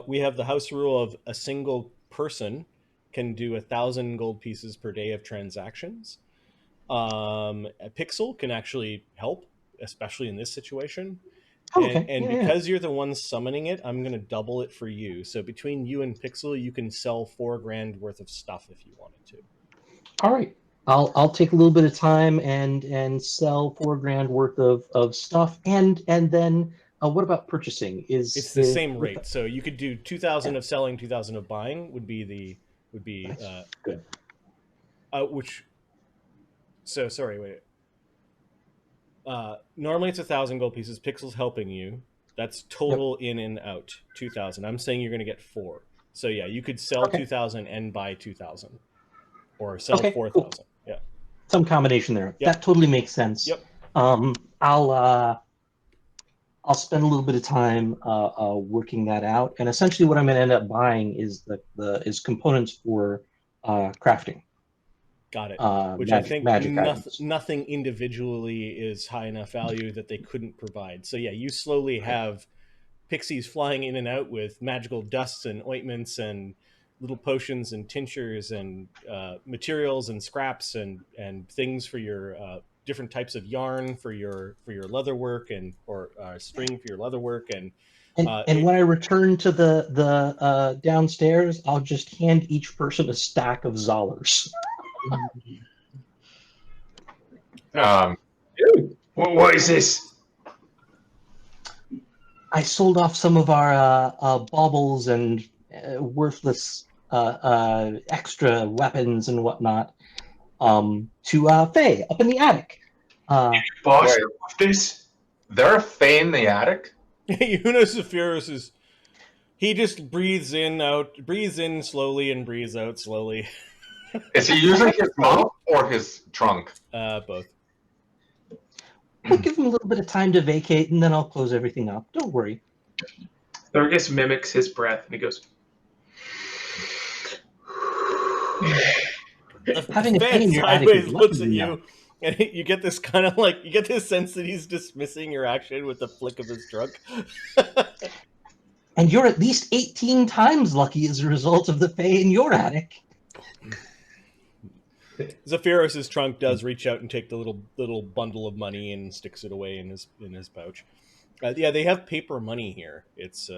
We have the house rule of a single person can do 1,000 gold pieces per day of transactions. A pixel can actually help, especially in this situation. Okay. And Yeah, because you're the one summoning it, I'm going to double it for you. So between you and Pixel, you can sell 4 grand worth of stuff if you wanted to. All right. I'll take a little bit of time and sell 4 grand worth of stuff, and then what about purchasing? It's the same rate, so you could do 2,000 of selling, 2,000 of buying would be good. Which, so sorry, wait. Normally it's 1,000 gold pieces. Pixel's helping you. That's total in and out 2,000. I'm saying you're going to get 4. So yeah, you could sell 2,000 and buy 2,000, or sell 4,000. Cool. Yeah, some combination there. That totally makes sense. Yep. I'll spend a little bit of time working that out, and essentially what I'm going to end up buying is is components for crafting. Got it. Which I think nothing individually is high enough value that they couldn't provide. So yeah, you slowly have pixies flying in and out with magical dusts and ointments and little potions and tinctures and materials and scraps and things for your different types of yarn for your leather work or string for your leather work and when I return to the downstairs, I'll just hand each person a stack of Zollers. What is this? I sold off some of our baubles and worthless extra weapons and whatnot to Faye up in the attic. Boss, this? There are Faye in the attic? Zephyrus is... He just breathes in slowly and breathes out slowly. Is he using his mouth or his trunk? Both. We'll give him a little bit of time to vacate, and then I'll close everything up. Don't worry. Thurgus mimics his breath, and he goes... Having a pain in your sideways looks at you, and you get this kind of you get this sense that he's dismissing your action with a flick of his trunk. And you're at least 18 times lucky as a result of the Fae in your attic. Zephyrus's trunk does reach out and take the little bundle of money and sticks it away in his pouch. Yeah, they have paper money here. It's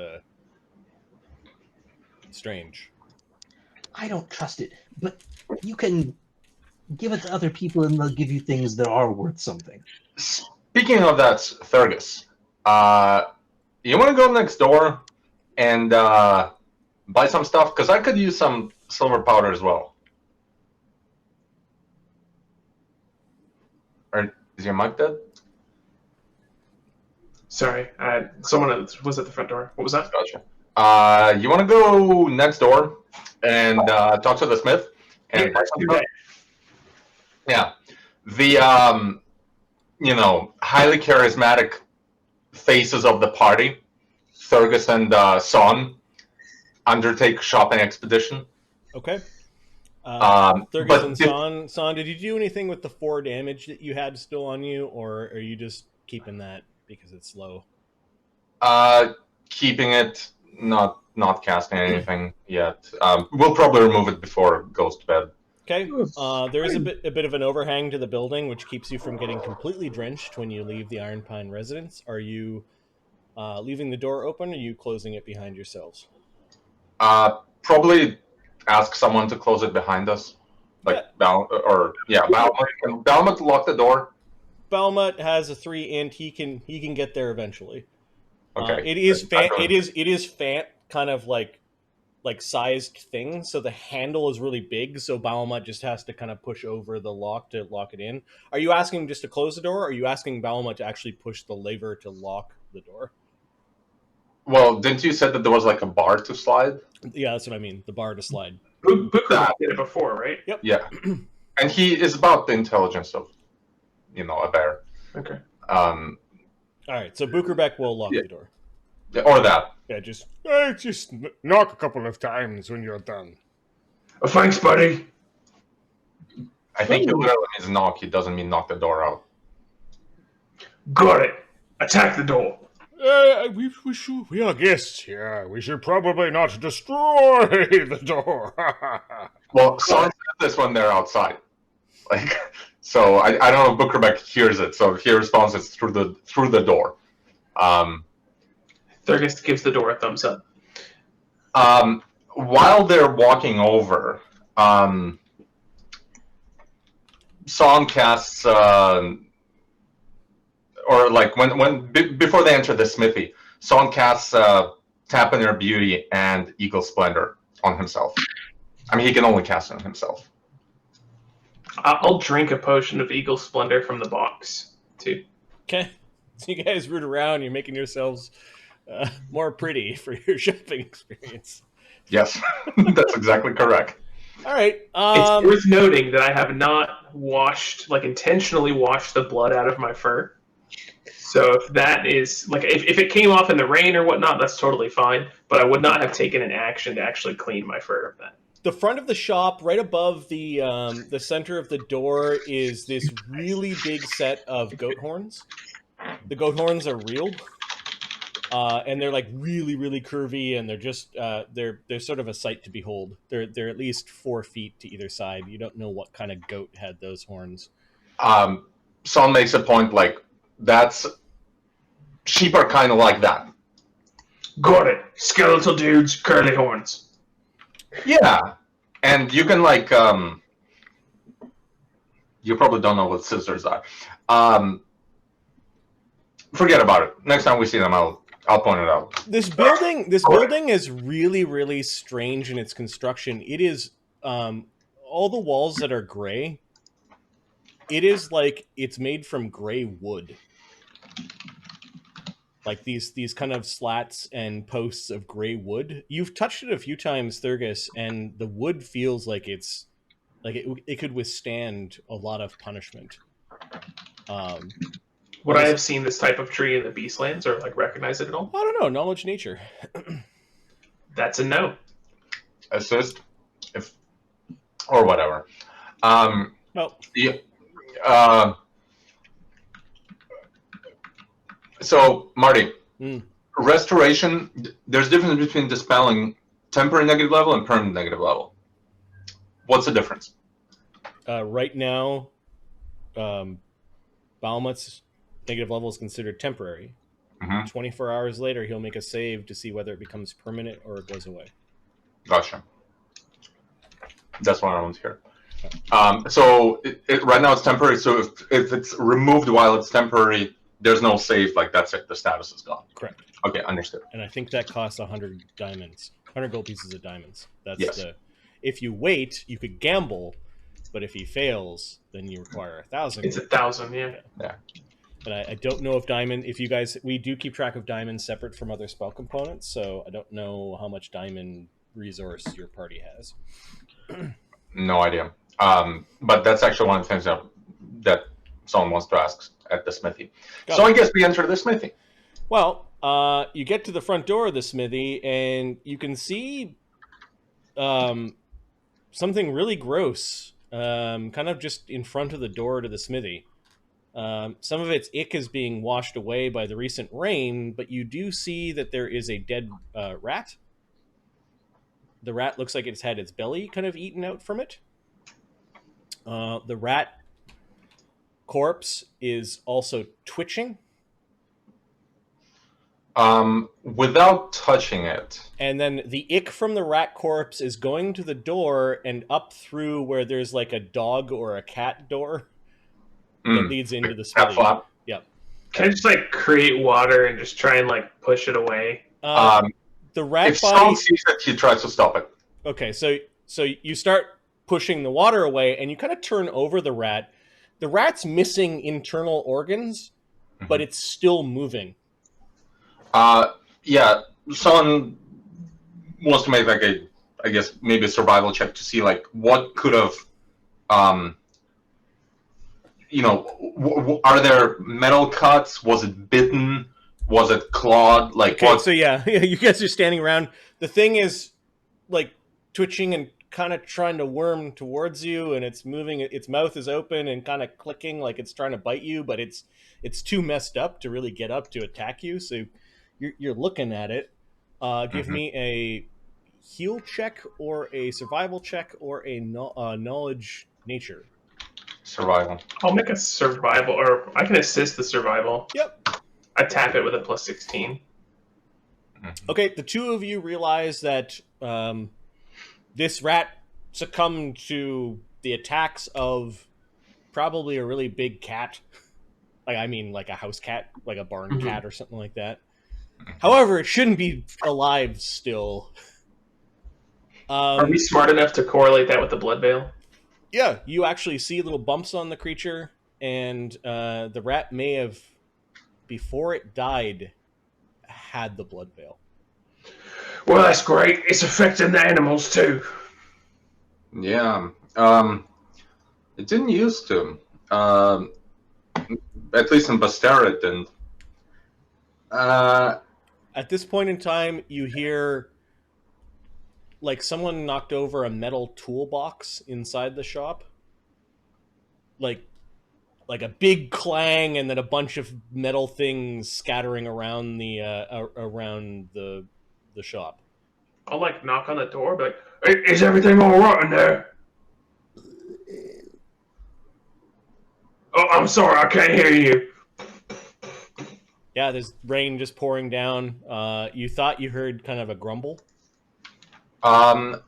strange. I don't trust it, but you can give it to other people and they'll give you things that are worth something. Speaking of that, Thurgus, you want to go next door and buy some stuff? Because I could use some silver powder as well. Or is your mic dead? Sorry, someone was at the front door. What was that? Gotcha. You want to go next door and talk to the smith? And buy some stuff? Yeah. The, highly charismatic faces of the party, Thurgus and Saun, undertake shopping expedition. Okay. Thurgus and Saun, did you do anything with the 4 damage that you had still on you, or are you just keeping that because it's low? Keeping it, not casting anything yet. We'll probably remove it before it goes to bed. Okay. There is a bit of an overhang to the building, which keeps you from getting completely drenched when you leave the Ironpine Residence. Are you leaving the door open, or are you closing it behind yourselves? Probably ask someone to close it behind us. Balmut. Can Balmut lock the door? Balmut has a 3 int. He can get there eventually. Okay. It is kind of like sized thing, so the handle is really big, so Balmut just has to kind of push over the lock to lock it in. Are you asking him just to close the door, or are you asking Balmut to actually push the lever to lock the door? Well, didn't you say that there was like a bar to slide? Yeah, that's what I mean. The bar to slide. Booker did it before, right? Yep. Yeah. And he is about the intelligence of, a bear. Okay. All right, so Bukerbeck will lock Yeah. the door. Or that. Yeah, just Just knock a couple of times when you're done. Oh, thanks, buddy. I think he literally means knock. He doesn't mean knock the door out. Got it. Attack the door. We are guests here. We should probably not destroy the door. Well, Saun said this when they're outside. So I don't know if Bukerbeck hears it. So if he responds, it's through the door. Thurgus gives the door a thumbs up. While they're walking over, Saun casts, or like before they enter the smithy, Saun casts Tappiner Beauty and Eagle Splendor on himself. I mean, he can only cast it on himself. I'll drink a potion of Eagle Splendor from the box, too. okay. So you guys root around. You're making yourselves more pretty for your shopping experience. Yes, that's exactly correct. All right. It's worth noting that I have not intentionally washed the blood out of my fur. So if that is, if it came off in the rain or whatnot, that's totally fine. But I would not have taken an action to actually clean my fur of that. The front of the shop, right above the center of the door, is this really big set of goat horns. The goat horns are real, and they're like really, really curvy, and they're just they're sort of a sight to behold. They're at least 4 feet to either side. You don't know what kind of goat had those horns. Saun makes a point sheep are kind of like that. Got it. Skeletal dudes, curly horns. Yeah, and you can you probably don't know what scissors are. Forget about it. Next time we see them, I'll point it out. This building is really, really strange in its construction. It is all the walls that are gray. It is like it's made from gray wood. Like these kind of slats and posts of gray wood. You've touched it a few times, Thurgus, and the wood feels like it's like it could withstand a lot of punishment. Would I have seen this type of tree in the Beastlands or recognize it at all? I don't know. Knowledge nature. That's a no. Assist, or whatever. Well, yeah. So, Marty, restoration, there's a difference between dispelling temporary negative level and permanent negative level. What's the difference? right now, Bahamut's negative level is considered temporary. 24 hours later, he'll make a save to see whether it becomes permanent or it goes away. Gotcha. That's what I want to hear. So right now it's temporary. So if it's removed while it's temporary, there's no save. That's it. The status is gone. Correct. Okay, understood. And I think that costs 100 diamonds, 100 gold pieces of diamonds. That's yes. If you wait, you could gamble, but if he fails, then you require 1,000. It's 1,000, yeah. And I don't know if diamond. If you guys, we do keep track of diamonds separate from other spell components, so I don't know how much diamond resource your party has. No idea. But that's actually one of the things that someone wants to ask at the smithy. So I guess we enter the smithy. Well, you get to the front door of the smithy, and you can see something really gross, kind of just in front of the door to the smithy. Some of its ick is being washed away by the recent rain, but you do see that there is a dead rat. The rat looks like it's had its belly kind of eaten out from it. The rat corpse is also twitching. Without touching it. And then the ick from the rat corpse is going to the door and up through where there's like a dog or a cat door that leads into the smithy. Yep. Can I just create water and just try and push it away? The rat if body someone sees it, he tries to stop it. Okay, so you start pushing the water away and you kind of turn over the rat. The rat's missing internal organs, but it's still moving. Yeah, Saun wants to make like I guess maybe a survival check to see like what could have, are there metal cuts? Was it bitten? Was it clawed? Like Okay, what? so yeah, you guys are standing around. The thing is like twitching and kind of trying to worm towards you, and it's moving. Its mouth is open and kind of clicking like it's trying to bite you, but it's too messed up to really get up to attack you. So you're looking at it. Give me a heal check or a survival check or a knowledge nature. Survival. I'll make a survival, or I can assist the survival. Yep. I tap it with a +16. Okay, the two of you realize that this rat succumbed to the attacks of probably a really big cat. Like, I mean, like a house cat, like a barn cat or something like that. However, it shouldn't be alive still. Are we smart enough to correlate that with the blood veil? Yeah, you actually see little bumps on the creature, and the rat may have, before it died, had the blood veil. Well, that's great. It's affecting the animals too. Yeah. It didn't used to. At least in Bastera it didn't. At this point in time, you hear like someone knocked over a metal toolbox inside the shop. Like a big clang, and then a bunch of metal things scattering around the shop. I'll like knock on the door, but Is everything all right in there? Oh, I'm sorry, I can't hear you. Yeah, there's rain just pouring down. You thought you heard kind of a grumble. I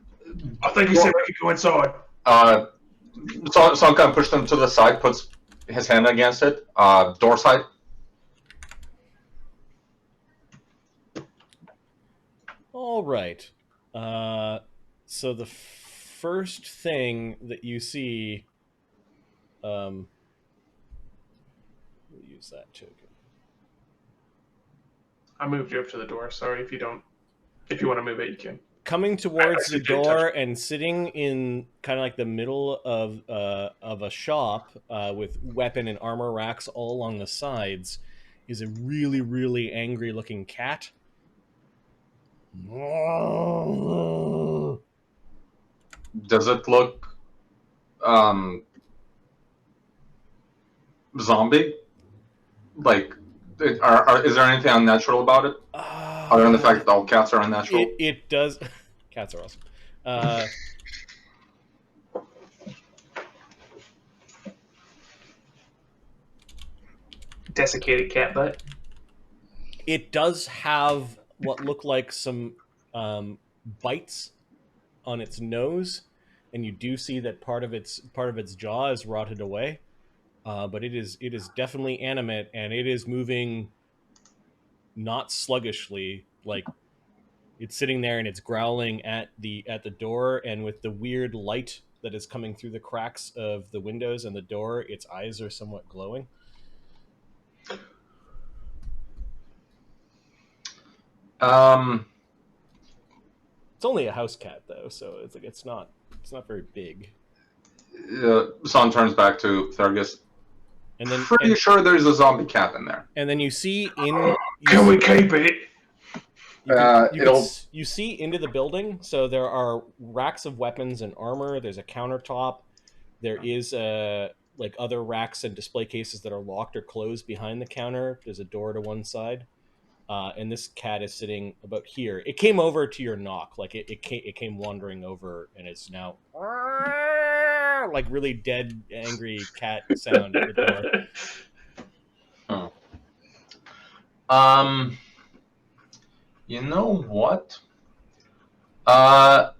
think you said we could go inside. Saun kind of pushed him to the side, puts his hand against it. Door side. All right. So the first thing that you see, we'll use that token. I moved you up to the door. Sorry, if you want to move it, you can. Coming towards the actually did door and sitting in kind of like the middle of a shop with weapon and armor racks all along the sides is a really, really angry looking cat. Does it look zombie? Like, is there anything unnatural about it? Other than the fact that all cats are unnatural? It does. Cats are awesome. Desiccated cat butt. It does have what look like some bites on its nose, and you do see that part of its jaw is rotted away. But it is definitely animate, and it is moving not sluggishly. Like, it's sitting there and it's growling at the door, and with the weird light that is coming through the cracks of the windows and the door, its eyes are somewhat glowing. It's only a house cat though, so it's like it's not very big. Saun turns back to Thurgus. And then Pretty sure there's a zombie cat in there. And then you see in Can we keep it? you see into the building. So there are racks of weapons and armor. There's a countertop. There is like other racks and display cases that are locked or closed behind the counter. There's a door to one side. And this cat is sitting about here. It came over to your knock, like it came wandering over, and it's now like really dead, angry cat sound at the door. Oh. You know what? And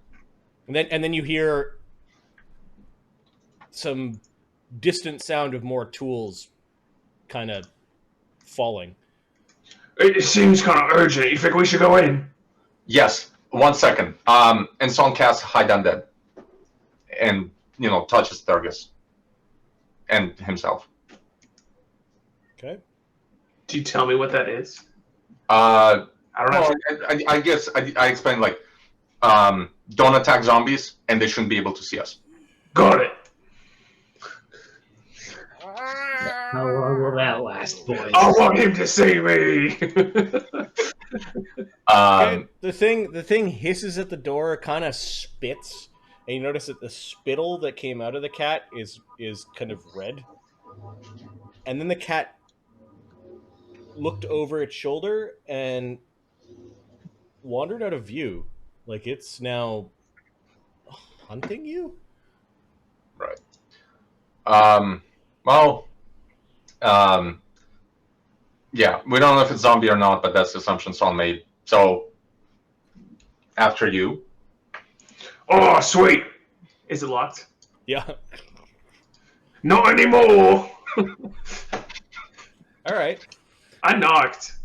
then you hear some distant sound of more tools, kind of falling. It seems kind of urgent. You think we should go in? Yes. 1 second. And Saun casts Hide Undead. And, touches Thurgus. And himself. Okay. Do you tell me what that is? I don't know. Well, I guess I explained like, don't attack zombies, and they shouldn't be able to see us. Got it. How long will that last, boys? I want him to see me. Okay, the thing hisses at the door, kind of spits, and you notice that the spittle that came out of the cat is kind of red. And then the cat looked over its shoulder and wandered out of view, like it's now hunting you. Right. Well, yeah, we don't know if it's zombie or not, but that's the assumption Saun made. So, after you. Oh, sweet. Is it locked? Yeah. Not anymore. All right. I knocked.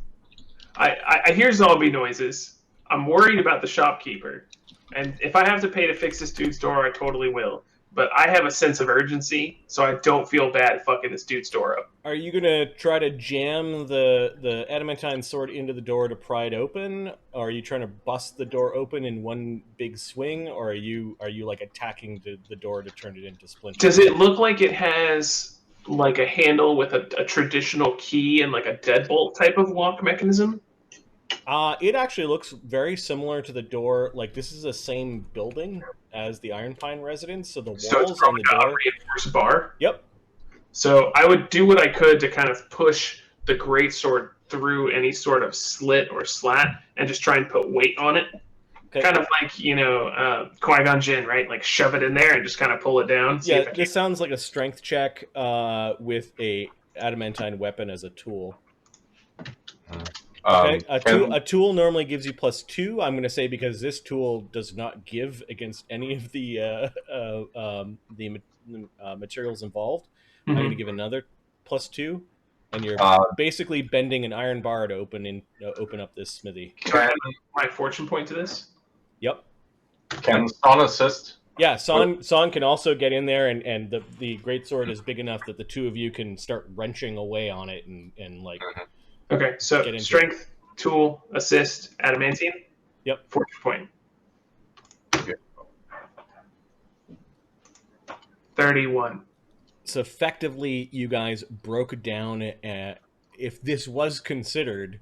I hear zombie noises. I'm worried about the shopkeeper. And if I have to pay to fix this dude's door, I totally will. But I have a sense of urgency, so I don't feel bad fucking this dude's door up. Are you gonna try to jam the adamantine sword into the door to pry it open? Or are you trying to bust the door open in one big swing? Or are you like attacking the door to turn it into splinters? Does it look like it has like a handle with a traditional key and like a deadbolt type of lock mechanism? It actually looks very similar to the door. Like, this is the same building as the Ironpine Residence, so the walls So it's on the probably door. a reinforced bar. Yep. So I would do what I could to kind of push the greatsword through any sort of slit or slat and just try and put weight on it. Okay. Kind of like, Qui-Gon Jinn, right? Like shove it in there and just kind of pull it down. See if Yeah, I this sounds like a strength check with a adamantine weapon as a tool. Okay, a tool normally gives you +2. I'm going to say because this tool does not give against any of the materials involved. I'm going to give another +2, and you're basically bending an iron bar to open up this smithy. Can I add my fortune point to this? Yep. Can Saun assist? Yeah, Saun can also get in there, and the greatsword is big enough that the two of you can start wrenching away on it and like. Okay, so strength, tool, assist, adamantine. Yep. Fortune point. Okay. 31. So effectively, you guys broke down if this was considered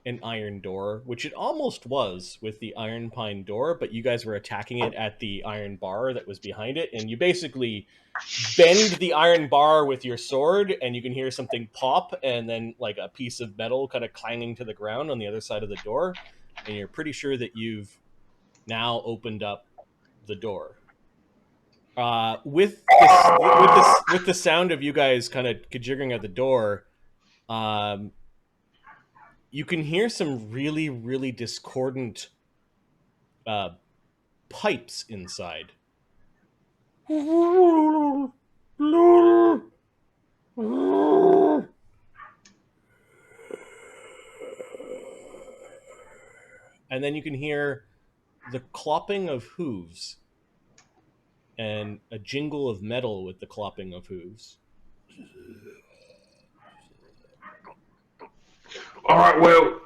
an iron door, which it almost was with the Ironpine door, but you guys were attacking it at the iron bar that was behind it, and you basically bend the iron bar with your sword, and you can hear something pop, and then like a piece of metal kind of clanging to the ground on the other side of the door, and you're pretty sure that you've now opened up the door. With the sound of you guys kind of jiggering at the door, you can hear some really, really discordant pipes inside. And then you can hear the clopping of hooves and a jingle of metal with the clopping of hooves. All right, well,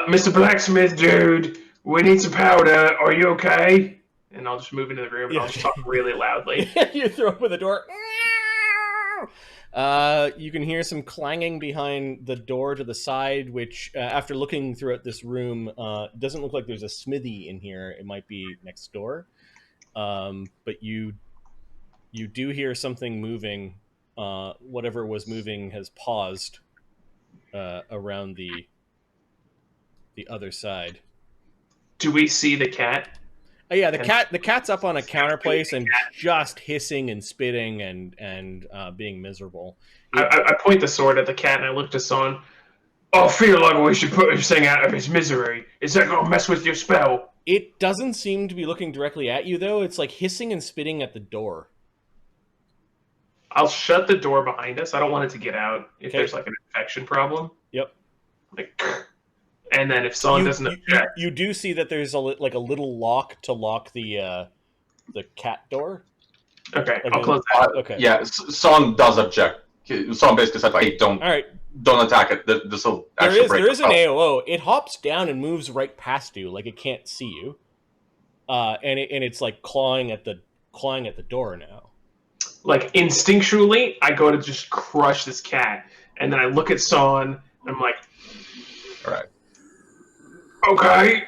Mr. Blacksmith dude, we need some powder. Are you okay? And I'll just move into the room and I'll just talk really loudly. You throw open the door. You can hear some clanging behind the door to the side, which, after looking throughout this room, doesn't look like there's a smithy in here. It might be next door. But you do hear something moving. Whatever was moving has paused around the other side. Do we see the cat? Oh, yeah, the cat's up on a counterplace and just hissing and spitting and being miserable. I point the sword at the cat and I look to Saun. I feel like we should put this thing out of its misery. Is that going to mess with your spell? It doesn't seem to be looking directly at you, though. It's like hissing and spitting at the door. I'll shut the door behind us. I don't want it to get out if there's like an infection problem. Yep. Like, and then if Saun doesn't object, you do see that there's a little lock to lock the cat door. Okay, I'll close that. Okay. Yeah, Saun does object. Saun basically said, "Hey, don't." All right. don't attack it. This will actually break. There is an AOO. It hops down and moves right past you, like it can't see you. And it's like clawing at the door now. Like instinctually, I go to just crush this cat, and then I look at Saun, and I'm like, all right, Okay.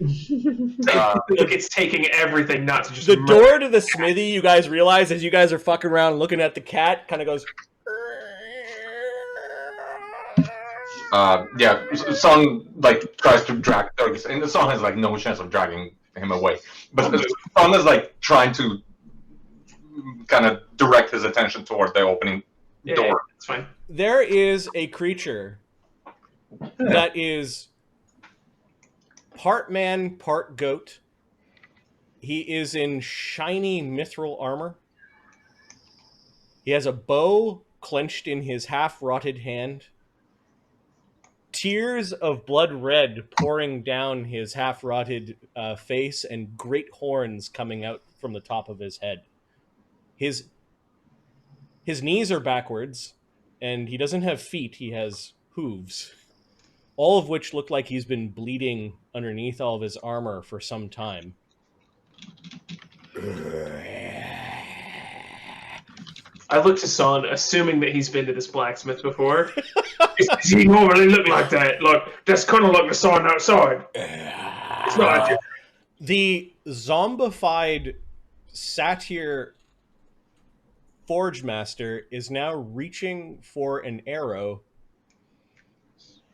like it's taking everything not to just The door to the smithy, you guys realize as you guys are fucking around looking at the cat, kind of goes. Yeah, Saun like tries to drag Thurgus, and the Saun has like no chance of dragging him away. But Saun is like trying to kind of direct his attention toward the opening door. Yeah, it's fine. There is a creature that is part man, part goat. He is in shiny mithril armor. He has a bow clenched in his half-rotted hand. Tears of blood red pouring down his half-rotted face and great horns coming out from the top of his head. His knees are backwards, and he doesn't have feet, he has hooves. All of which look like he's been bleeding underneath all of his armor for some time. I look to Saun, assuming that he's been to this blacksmith before. Does he normally look like that? Like, that's kind of like the sign outside. It's not like The zombified satyr forge master is now reaching for an arrow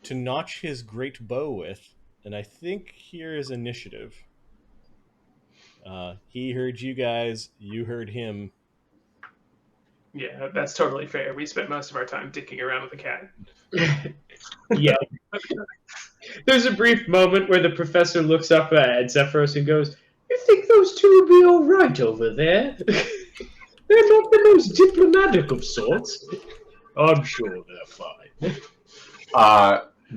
to notch his great bow with, and I think here is initiative. He heard you guys, you heard him. Yeah, that's totally fair. We spent most of our time dicking around with the cat. Yeah. There's a brief moment where the professor looks up at Zephyros and goes, "You think those two will be all right over there? They're not the most diplomatic of sorts." "I'm sure they're fine."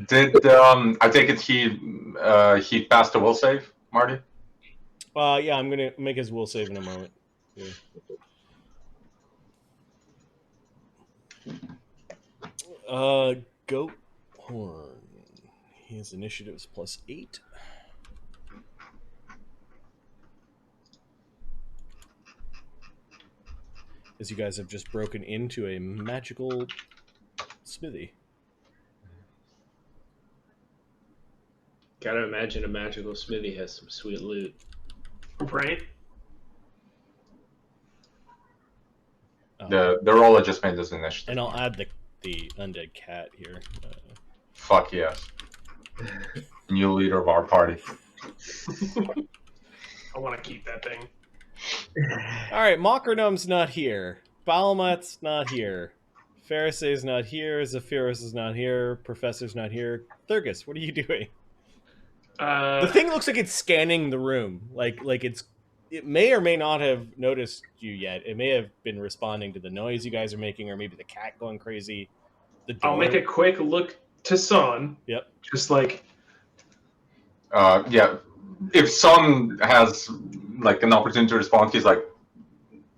Did I take it he passed a will save, Marty? Yeah, I'm gonna make his will save in a moment. Yeah. Goat horn. His initiative is +8. As you guys have just broken into a magical smithy. Gotta imagine a magical smithy has some sweet loot. Right? The roller just made this initiative. And I'll add the undead cat here. Fuck yes. New leader of our party. I want to keep that thing. Alright, Mokrenom's not here. Balmat's not here. Pharisay's not here. Zephyros is not here. Professor's not here. Thurgus, what are you doing? The thing looks like it's scanning the room. Like it may or may not have noticed you yet. It may have been responding to the noise you guys are making, or maybe the cat going crazy. I'll make a quick look to Saun. Yep. Just like... Yeah. If Saun has like an opportunity to respond, he's like,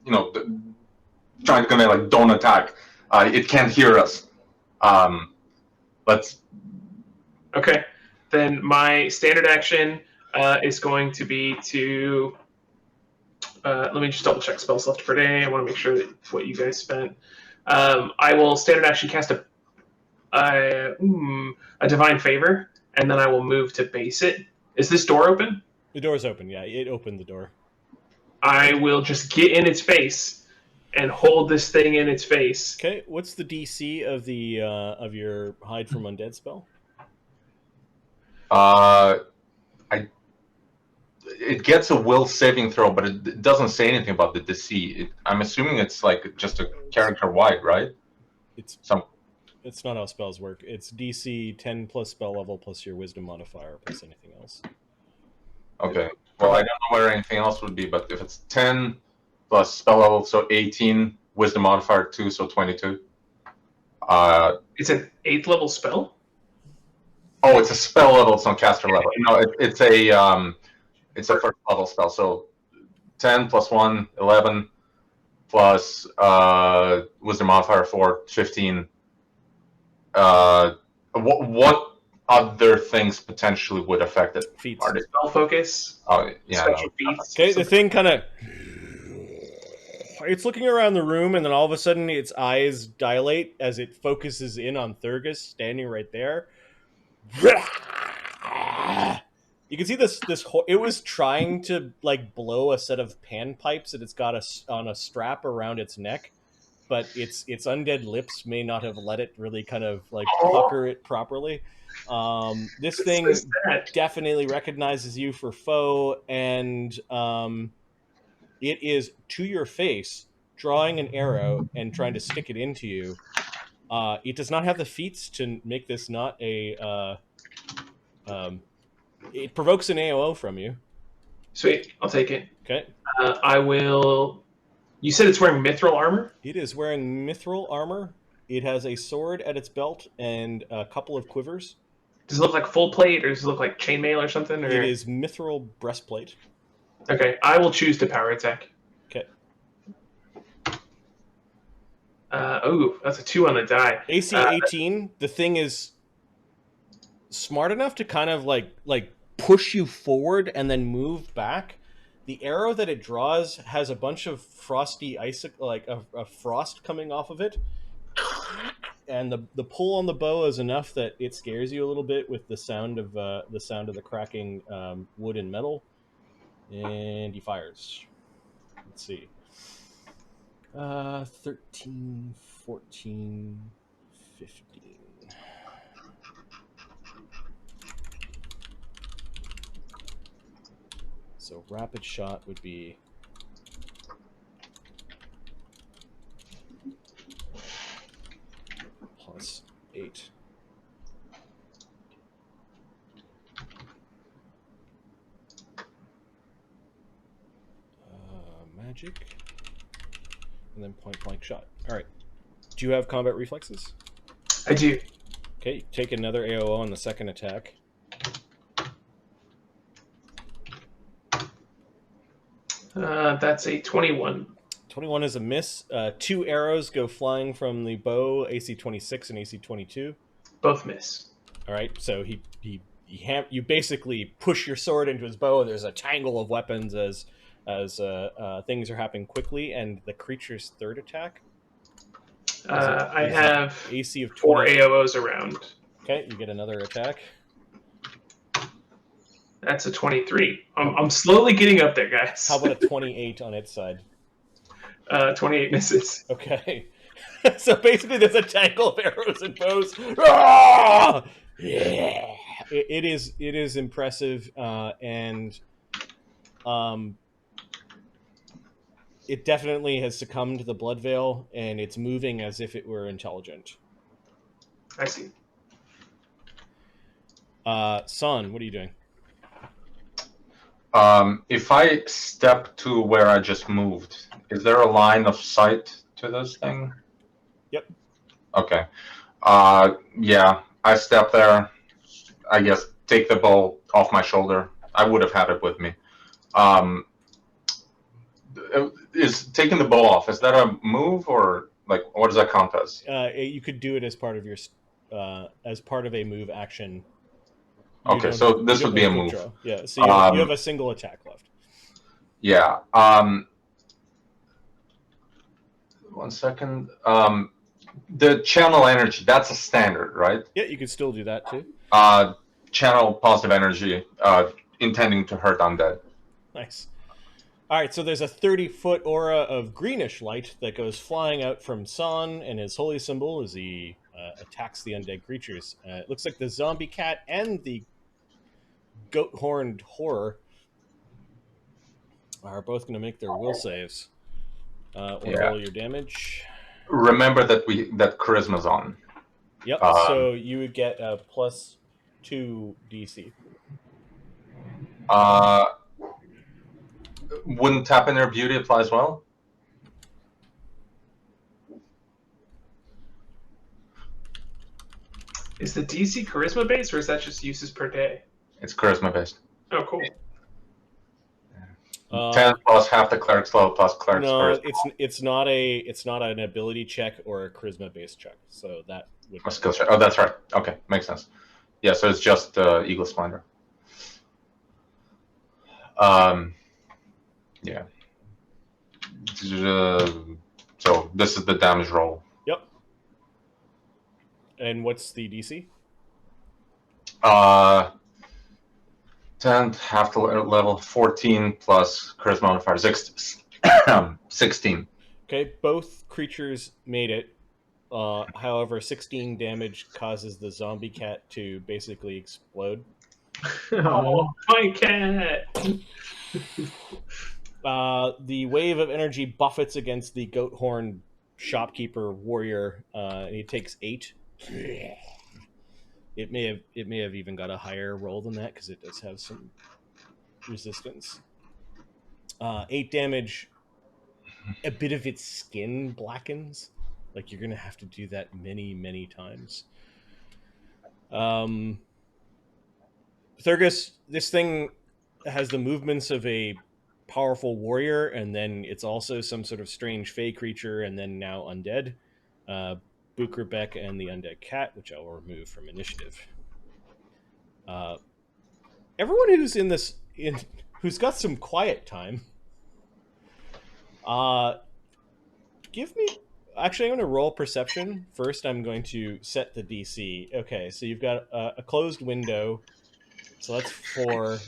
trying to convey like, don't attack. It can't hear us. Let's... Okay. Then my standard action is going to be to... let me just double check spells left per day. I want to make sure that what you guys spent. I will standard action cast a divine favor, and then I will move to base it. Is this door open? The door's open, yeah. It opened the door. I will just get in its face and hold this thing in its face. Okay, what's the DC of the of your hide from undead spell? It gets a will saving throw, but it doesn't say anything about the DC. I'm assuming it's like just a character wide, right? It's not how spells work. It's DC 10 plus spell level plus your wisdom modifier plus anything else. Okay. Well, I don't know where anything else would be, but if it's 10 plus spell level, so 18, wisdom modifier 2, so 22. It's an 8th level spell? Oh, it's a spell level, it's not caster level. No, it's a first level spell, so 10 plus 1, 11, plus wisdom modifier 4, 15. What other things potentially would affect it? Feats. Are they? Spell focus. Oh, yeah. Special No. feats. Okay, the thing kind of. It's looking around the room, and then all of a sudden, its eyes dilate as it focuses in on Thurgus standing right there. You can see this. It was trying to like blow a set of panpipes that it's got on a strap around its neck, but its undead lips may not have let it really kind of like pucker it properly. This thing definitely recognizes you for foe, and it is to your face, drawing an arrow and trying to stick it into you. It does not have the feats to make this not a. It provokes an AOO from you. Sweet, I'll take it. Okay. I will. You said it's wearing mithril armor? It is wearing mithril armor. It has a sword at its belt and a couple of quivers. Does it look like full plate, or does it look like chainmail or something? Or... It is mithril breastplate. Okay, I will choose to power attack. Okay. That's a 2 on the die. AC 18. The thing is smart enough to kind of like push you forward and then move back. The arrow that it draws has a bunch of frosty icicle, like a frost coming off of it, and the pull on the bow is enough that it scares you a little bit with the sound of the cracking wood and metal, and he fires. Let's see. 13, 14, 15. So rapid shot would be +8. Magic. And then point blank shot. Alright. Do you have combat reflexes? I do. Okay, take another AOO on the second attack. That's a 21. 21 is a miss. 2 arrows go flying from the bow, AC 26 and AC 22. Both miss. All right, so you basically push your sword into his bow. There's a tangle of weapons as things are happening quickly, and the creature's third attack. I have AC of 4 20. AOs around. Okay, you get another attack. That's a 23. I'm slowly getting up there, guys. How about a 28 on its side? 28 misses. Okay. So basically there's a tangle of arrows and bows. Ah! Yeah. It is impressive, and it definitely has succumbed to the blood veil, and it's moving as if it were intelligent. I see. Saun, what are you doing? If I step to where I just moved, is there a line of sight to this thing? Yep. Okay. Yeah, I step there. I guess take the bow off my shoulder. I would have had it with me. Is taking the bow off, is that a move, or like what does that count as? You could do it as part of your as part of a move action. Okay, so this would be a move. Draw. Yeah, so you have a single attack left. Yeah. 1 second. The channel energy, that's a standard, right? Yeah, you could still do that too. Channel positive energy, intending to hurt undead. Nice. All right, so there's a 30-foot aura of greenish light that goes flying out from Saun and his holy symbol as he attacks the undead creatures. It looks like the zombie cat and the goat-horned horror are both going to make their will saves. Roll your damage. Remember that charisma's on. Yep. So you would get a +2 DC. Wouldn't tap in their beauty apply as well? Is the DC charisma based, or is that just uses per day? It's charisma based. Oh, cool. 10 plus half the cleric's level plus cleric's charisma. No, it's not an ability check or a charisma based check. So that A skill check. Oh, that's right. Okay, makes sense. Yeah, so it's just Eagle Splendor. Yeah. So this is the damage roll. Yep. And what's the DC? 10, half the level, 14 plus charisma modifier, 16. Okay, both creatures made it. However, 16 damage causes the zombie cat to basically explode. Oh, my cat! The wave of energy buffets against the goat horn shopkeeper warrior, and he takes 8. It may have even got a higher roll than that because it does have some resistance. 8 damage. A bit of its skin blackens. Like you're gonna have to do that many times. Thurgus, this thing has the movements of a powerful warrior, and then it's also some sort of strange fey creature, and then now undead. Bukerbeck and the undead cat, which I will remove from initiative. Everyone who's who's got some quiet time, give me. Actually, I'm going to roll perception first. I'm going to set the DC. Okay, so you've got a closed window, so that's 4.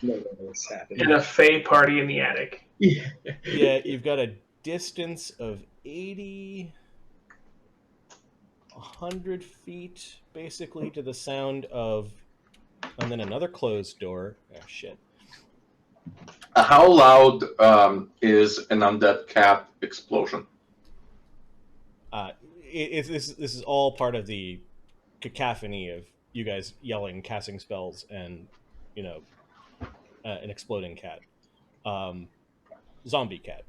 And a fey party in the attic. Yeah. Yeah, you've got a distance of 80, 100 feet, basically, to the sound of... And then another closed door. Oh, shit. How loud is an undead cat explosion? This is all part of the cacophony of you guys yelling, casting spells, and, an exploding cat. Zombie cat.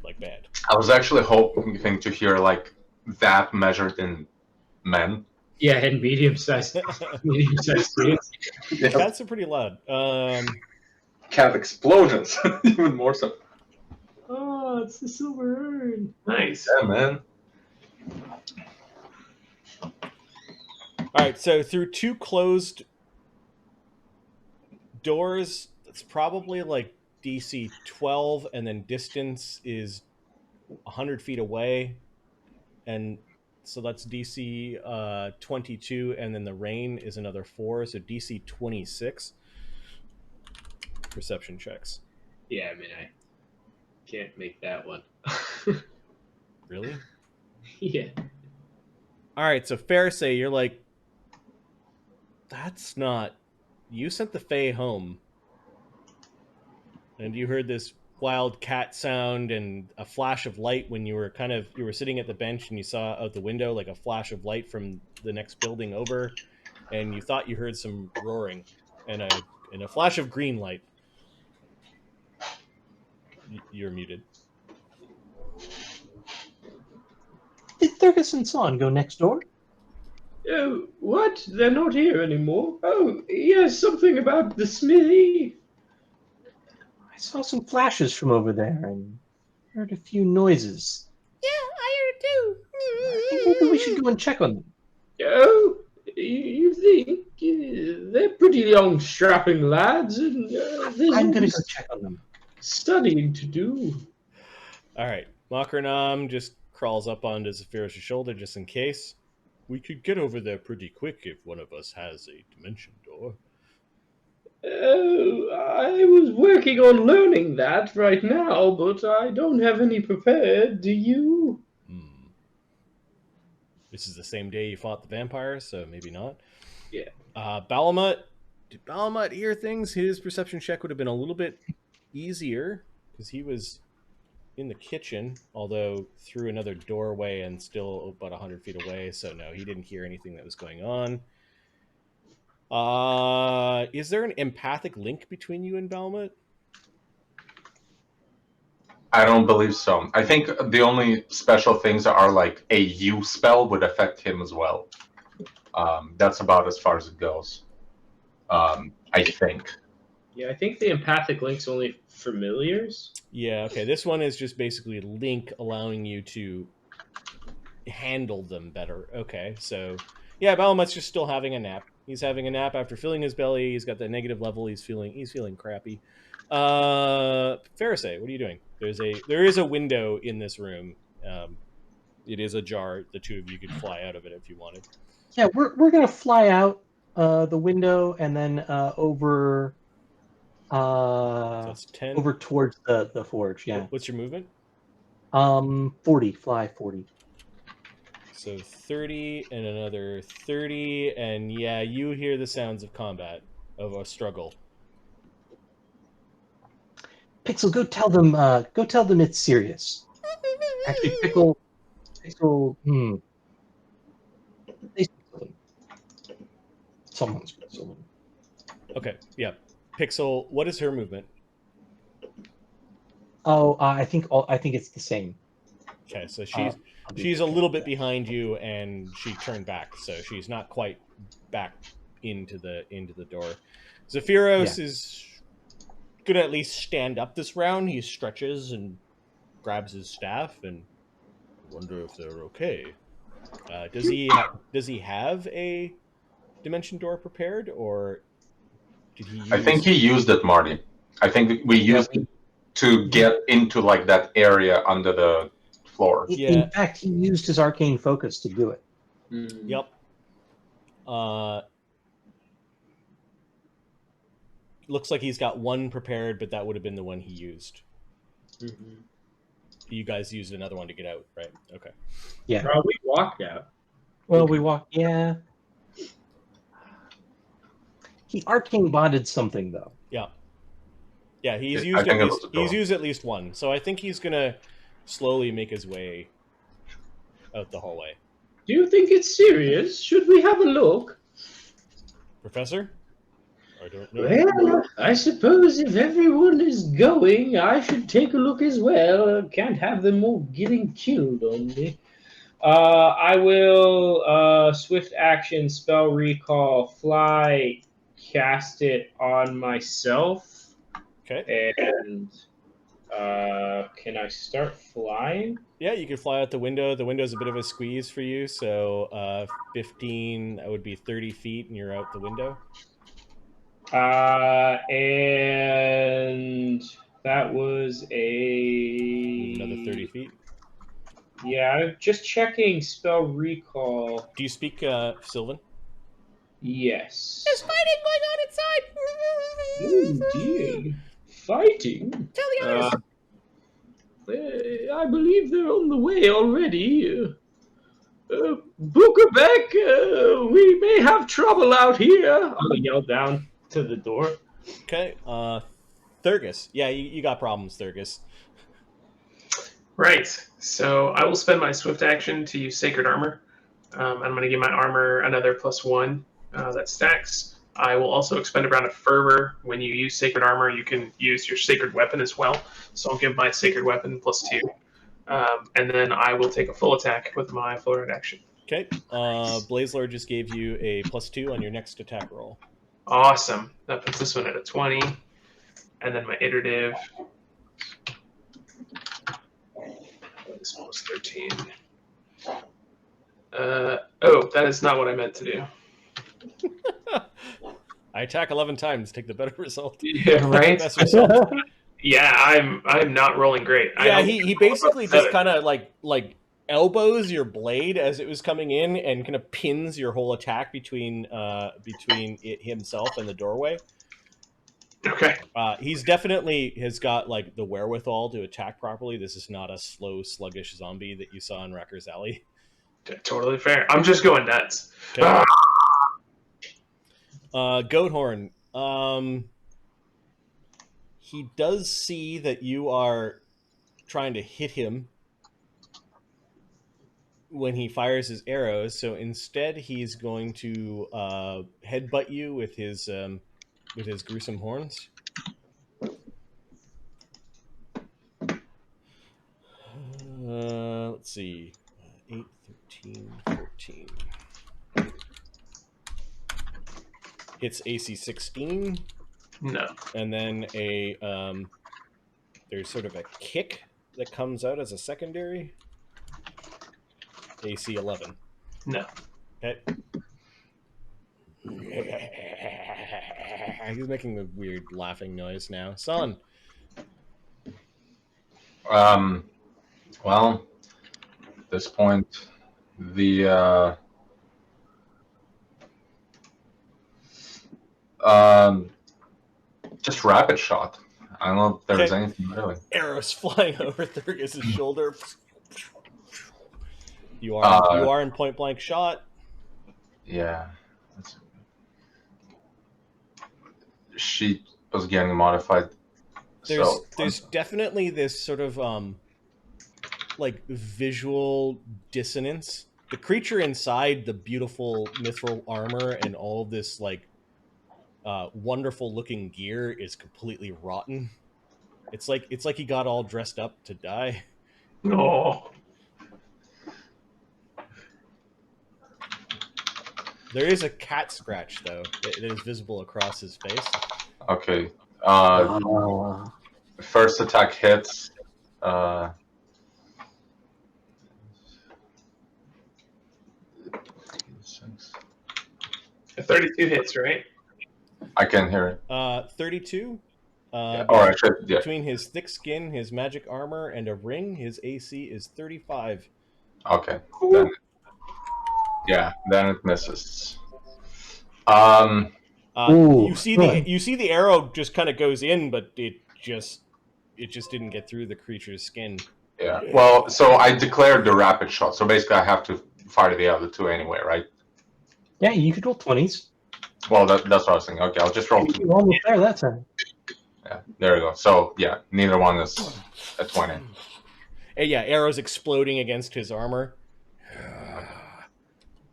Like bad. I was actually hoping to hear, like, that measured in men. Yeah, and medium-sized kids. Yeah. Cats are pretty loud. Cat explosions, even more so. Oh, it's the silver urn. Nice. Yeah, man. All right, so through 2 closed doors, it's probably like DC 12, and then distance is 100 feet away, and so that's DC 22, and then the rain is another 4, so DC 26. Perception checks. Yeah, I mean, I can't make that one. Really? Yeah. All right, so Pharisee, you're like, that's not... You sent the Fae home, and you heard this wild cat sound and a flash of light when you were sitting at the bench and you saw out the window like a flash of light from the next building over, and you thought you heard some roaring and a flash of green light. You're muted. Did Thurgus and Saun go next door? Oh, what? They're not here anymore? Oh, yes, something about the smithy. I saw some flashes from over there and heard a few noises. Yeah, I heard it too. I think maybe we should go and check on them. Oh, you think? They're pretty young, strapping lads, and I'm going to go check on them. Studying to do. All right, Mokrenom just crawls up onto Zephyrus' shoulder just in case. We could get over there pretty quick if one of us has a dimension door. Oh, I was working on learning that right now, but I don't have any prepared. Do you? This is the same day you fought the vampires, so maybe not. Yeah. Balamut. Did Balamut hear things? His perception check would have been a little bit easier because he was in the kitchen, although through another doorway and still about 100 feet away. So no, he didn't hear anything that was going on. Is there an empathic link between you and Balamut? I don't believe so. I think the only special things are like a U spell would affect him as well. That's about as far as it goes. I think. Yeah, I think the empathic link's only familiars. Yeah, okay. This one is just basically a link allowing you to handle them better. Okay, so yeah, Balamut's just still having a nap. He's having a nap after filling his belly. He's got the negative level. He's feeling crappy. Pharisee, what are you doing? There is a window in this room. It is ajar. The two of you could fly out of it if you wanted. Yeah, we're gonna fly out the window and then over So that's 10. over towards the forge. Yeah. What's your movement? 40. Fly 40. So 30 and another 30, and yeah, you hear the sounds of combat, of a struggle. Pixel, go tell them. Go tell them it's serious. Actually, Pixel. Someone's Pixel. Okay, yeah. Pixel, what is her movement? Oh, I think it's the same. Okay, so she's a little bit behind you, and she turned back, so she's not quite back into the door. Zephyros is gonna at least stand up this round. He stretches and grabs his staff, and wonder if they're okay. Does he have a dimension door prepared, or did he use... I think he used it, Marty. I think we used it to get into like that area under the floor. In fact, he used his arcane focus to do it. Yep. Looks like he's got one prepared, but that would have been the one he used. Mm-hmm. You guys used another one to get out, right? Okay. Yeah. Well, we walked out. Well, we walked. Yeah. He arcane bonded something though. Yeah. Yeah, he's used at least one. So I think he's gonna slowly make his way out the hallway. Do you think it's serious? Should we have a look? Professor? I don't know. Well, I suppose if everyone is going, I should take a look as well. Can't have them all getting killed on me. I will swift action, spell recall, fly, cast it on myself. Okay. And can I start flying? Yeah, you can fly out the window. The window's a bit of a squeeze for you, so 15, that would be 30 feet, and you're out the window. And that was Another 30 feet. Yeah, I'm just checking spell recall. Do you speak Sylvan? Yes. There's fighting going on inside. Oh dear. Fighting? Tell the others. I believe they're on the way already. Bookerbeck, we may have trouble out here. I'll yell down to the door. Okay. Thurgus. Yeah, you got problems, Thurgus. Right. So I will spend my swift action to use Sacred Armor. I'm going to give my armor another +1 that stacks. I will also expend a round of Fervor. When you use Sacred Armor, you can use your Sacred Weapon as well. So I'll give my Sacred Weapon +2. And then I will take a full attack with my full red action. Okay. Blazelord just gave you a +2 on your next attack roll. Awesome. That puts this one at a 20. And then my iterative. This one was 13. That is not what I meant to do. I attack 11 times, take the better result. Yeah, right? Best result. Yeah, I'm not rolling great. Yeah, he basically just kind of like elbows your blade as it was coming in and kind of pins your whole attack between it himself and the doorway. Okay. He's definitely has got like the wherewithal to attack properly. This is not a slow, sluggish zombie that you saw in Wrecker's Alley. Totally fair. I'm just going nuts. Okay. Goathorn. He does see that you are trying to hit him when he fires his arrows, so instead he's going to headbutt you with his gruesome horns. Let's see. 8, 13, 14. Hits AC 16. No. And then there's sort of a kick that comes out as a secondary. AC 11. No. Okay. He's making a weird laughing noise now. Saun. Well, at this point, the just rapid shot. I don't know if there's anything really. Arrows flying over Thurgus' shoulder. You are in point blank shot. Yeah. She was getting modified. There's definitely this sort of like visual dissonance. The creature inside the beautiful mithril armor and all this like wonderful looking gear is completely rotten. It's like he got all dressed up to die. No. There is a cat scratch though. It is visible across his face. Okay. First attack hits. 32 hits, right? I can hear it. 32. Between his thick skin, his magic armor, and a ring, his AC is 35. Okay. Then it misses. You see the arrow just kind of goes in, but it just didn't get through the creature's skin. Yeah. Well, so I declared the rapid shot. So basically, I have to fire the other two anyway, right? Yeah, you could roll 20s. Well, that's what I was thinking. Okay, I'll just roll 2. You almost there that time. Yeah, there we go. So yeah, neither one is at 20. And yeah, arrows exploding against his armor.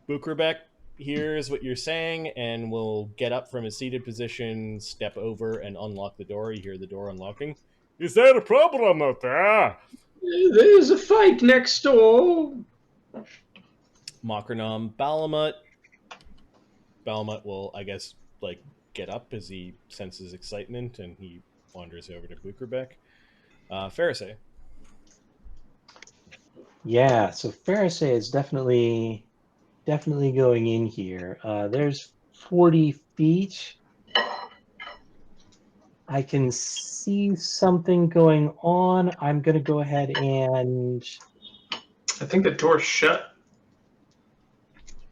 Bukrabek hears what you're saying and will get up from his seated position, step over, and unlock the door. You hear the door unlocking. Is there a problem out there? There's a fight next door. Mokrenom, Balamut. Balamut will, I guess, like get up as he senses excitement, and he wanders over to Bukrabek. Pharisee. Yeah, so Pharisee is definitely going in here. There's 40 feet. I can see something going on. I'm going to go ahead and... I think the door's shut.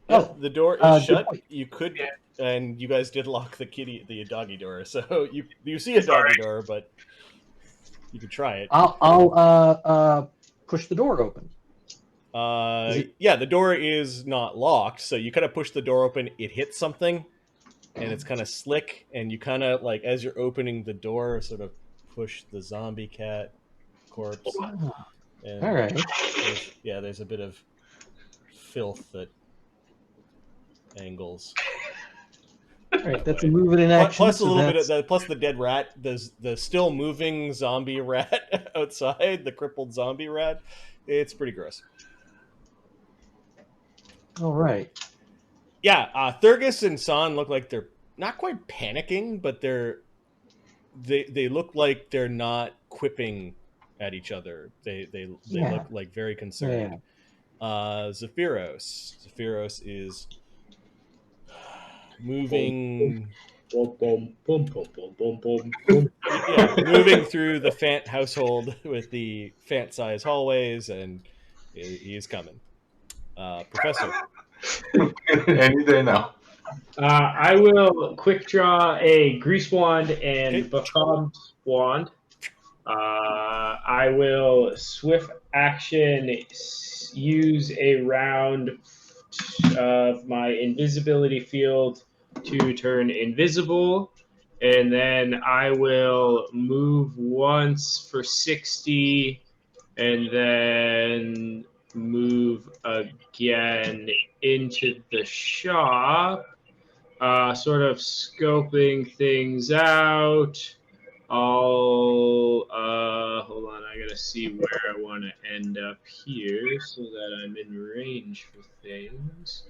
Oh, the door is shut. You could, and you guys did lock the doggy door. So you see a doggy door, but you could try it. I'll push the door open. Yeah, the door is not locked, so you kind of push the door open. It hits something, and it's kind of slick. And you kind of like, as you're opening the door, sort of push the zombie cat corpse. And all right. There's a bit of filth that angles. All right, that's a move in action. Plus a little bit of that. Plus the dead rat. There's the still moving zombie rat outside. The crippled zombie rat. It's pretty gross. All right. Yeah, Thurgus and Saun look like they're not quite panicking, but they look like they're not quipping at each other. They look like very concerned. Yeah. Zephyros is moving. Moving through the Fant household with the Fant-sized hallways, and he is coming. Professor. Any day now. I will quick draw a grease wand and become wand. I will swift action use a round of my invisibility field to turn invisible, and then I will move once for 60 and then move again into the shop, sort of scoping things out. Hold on, I gotta see where I want to end up here so that I'm in range for things.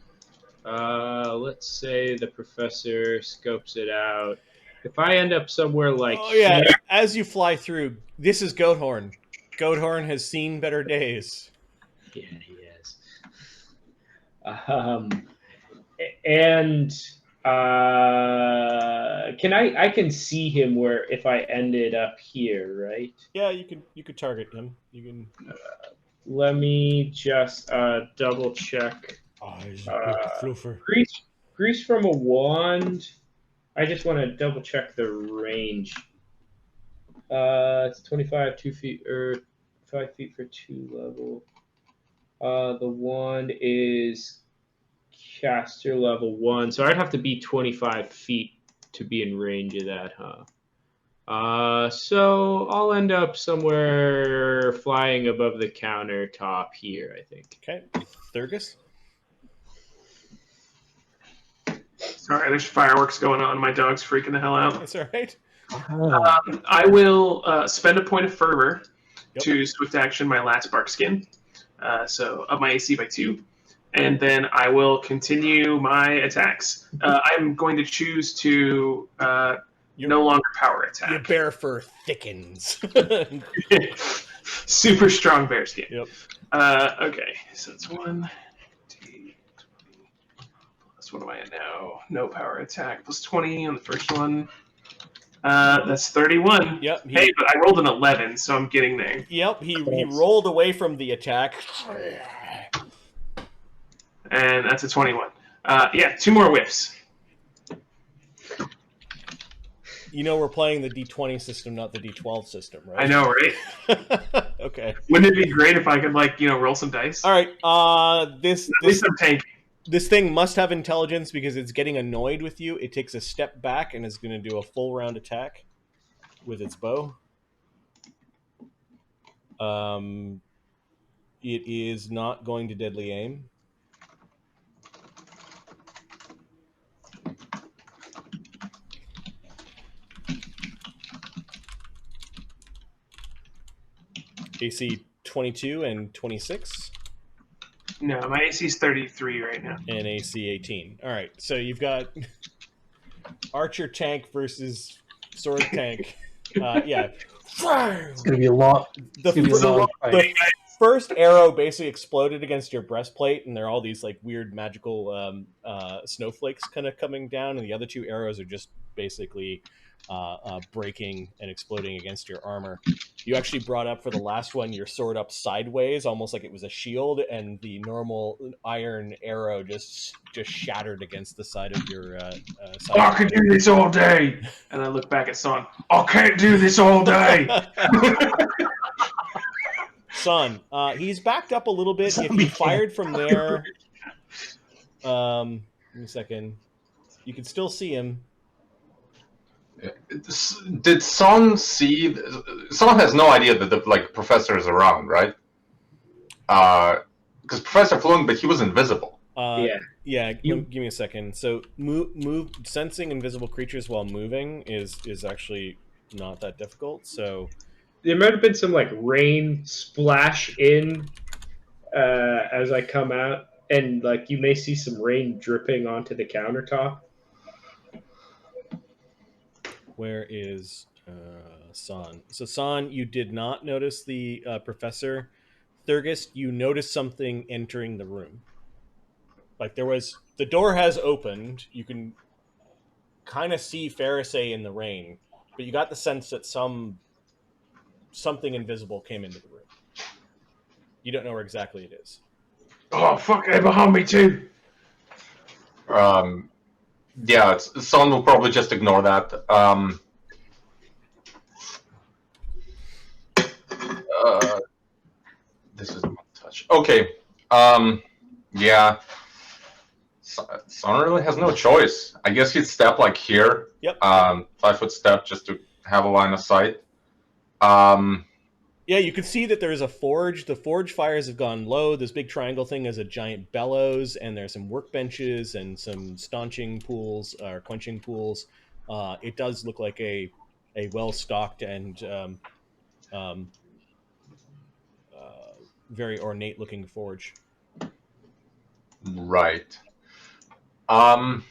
Let's say the professor scopes it out. If I end up somewhere like here, as you fly through, this is Goathorn. Goathorn has seen better days. Yeah, he has. And I can see him where if I ended up here, right? Yeah, you could target him. You can. Let me just double check. Eyes, big floofer. Grease from a wand. I just want to double check the range. It's 25, 2 feet, or 5 feet for 2 level. The wand is caster level 1, so I'd have to be 25 feet to be in range of that, huh? So I'll end up somewhere flying above the countertop here, I think. Okay, Thurgus. Sorry, there's fireworks going on. My dog's freaking the hell out. That's all right. I will spend a point of fervor Yep. to swift action my last bark skin. So up my AC by 2. And then I will continue my attacks. I'm going to choose to no longer power attack. Your bear fur thickens. Super strong bear skin. Yep. Okay, so it's 1, 2, plus what am I at now? No power attack. Plus 20 on the first one. That's 31. Yep. Hey, but I rolled an 11, so I'm getting there. Yep. He rolled away from the attack. And that's a 21. Yeah, 2 more whiffs. You know we're playing the D20 system, not the D12 system, right? I know, right? Okay. Wouldn't it be great if I could, roll some dice? All right. At least I'm tanking. This thing must have intelligence because it's getting annoyed with you. It takes a step back and is going to do a full round attack with its bow. It is not going to deadly aim. AC 22 and 26. No, my AC is 33 right now. And AC 18. All right, so you've got archer tank versus sword tank. Yeah. It's gonna be a long. The first arrow basically exploded against your breastplate, and there are all these weird magical snowflakes kind of coming down, and the other 2 arrows are just basically breaking and exploding against your armor. You actually brought up for the last one your sword up sideways, almost like it was a shield, and the normal iron arrow just shattered against the side of your side. I could do this all day. And I look back at Saun. I can't do this all day. Son, he's backed up a little bit. If you fired from there, give me a second. You can still see him. Did Saun see? Saun has no idea that the professor is around, right? Because Professor flew in, but he was invisible. Yeah. Give me a second. So move. Sensing invisible creatures while moving is actually not that difficult. So there might have been some rain splash in as I come out, and you may see some rain dripping onto the countertop. where is Saun? So Saun, you did not notice the professor. Thurgus, you noticed something entering the room. The door has opened. You can kind of see Pharisee in the rain, but you got the sense that something invisible came into the room. You don't know where exactly it is. Oh, fuck, they're behind me too. Yeah, Saun will probably just ignore that. This is my touch. Okay. Yeah. Saun really has no choice. I guess he'd step here. Yep. 5-foot step just to have a line of sight. Yeah, you can see that there's a forge. The forge fires have gone low. This big triangle thing has a giant bellows, and there's some workbenches and some staunching pools or quenching pools. It does look like a well-stocked and very ornate-looking forge. Right. Saun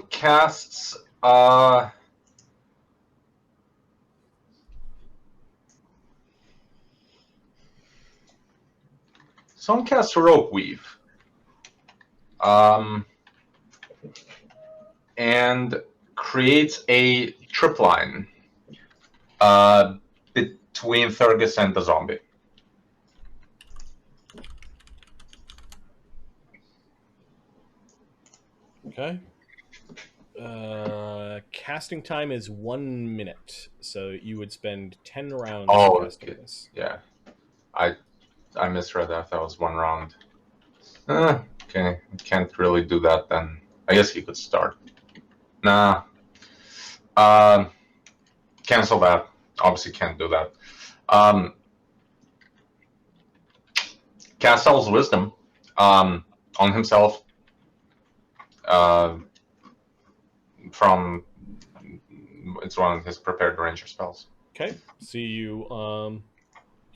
casts Saun casts rope weave. and creates a trip line between Thurgus and the zombie. Okay. Casting time is 1 minute, so you would spend 10 rounds casting this. Yeah. I misread that. That was 1 round. Okay, can't really do that then. I guess you could start. Nah. Cancel that. Obviously can't do that. Cast Hell's Wisdom on himself. From it's one of his prepared ranger spells. Okay, so you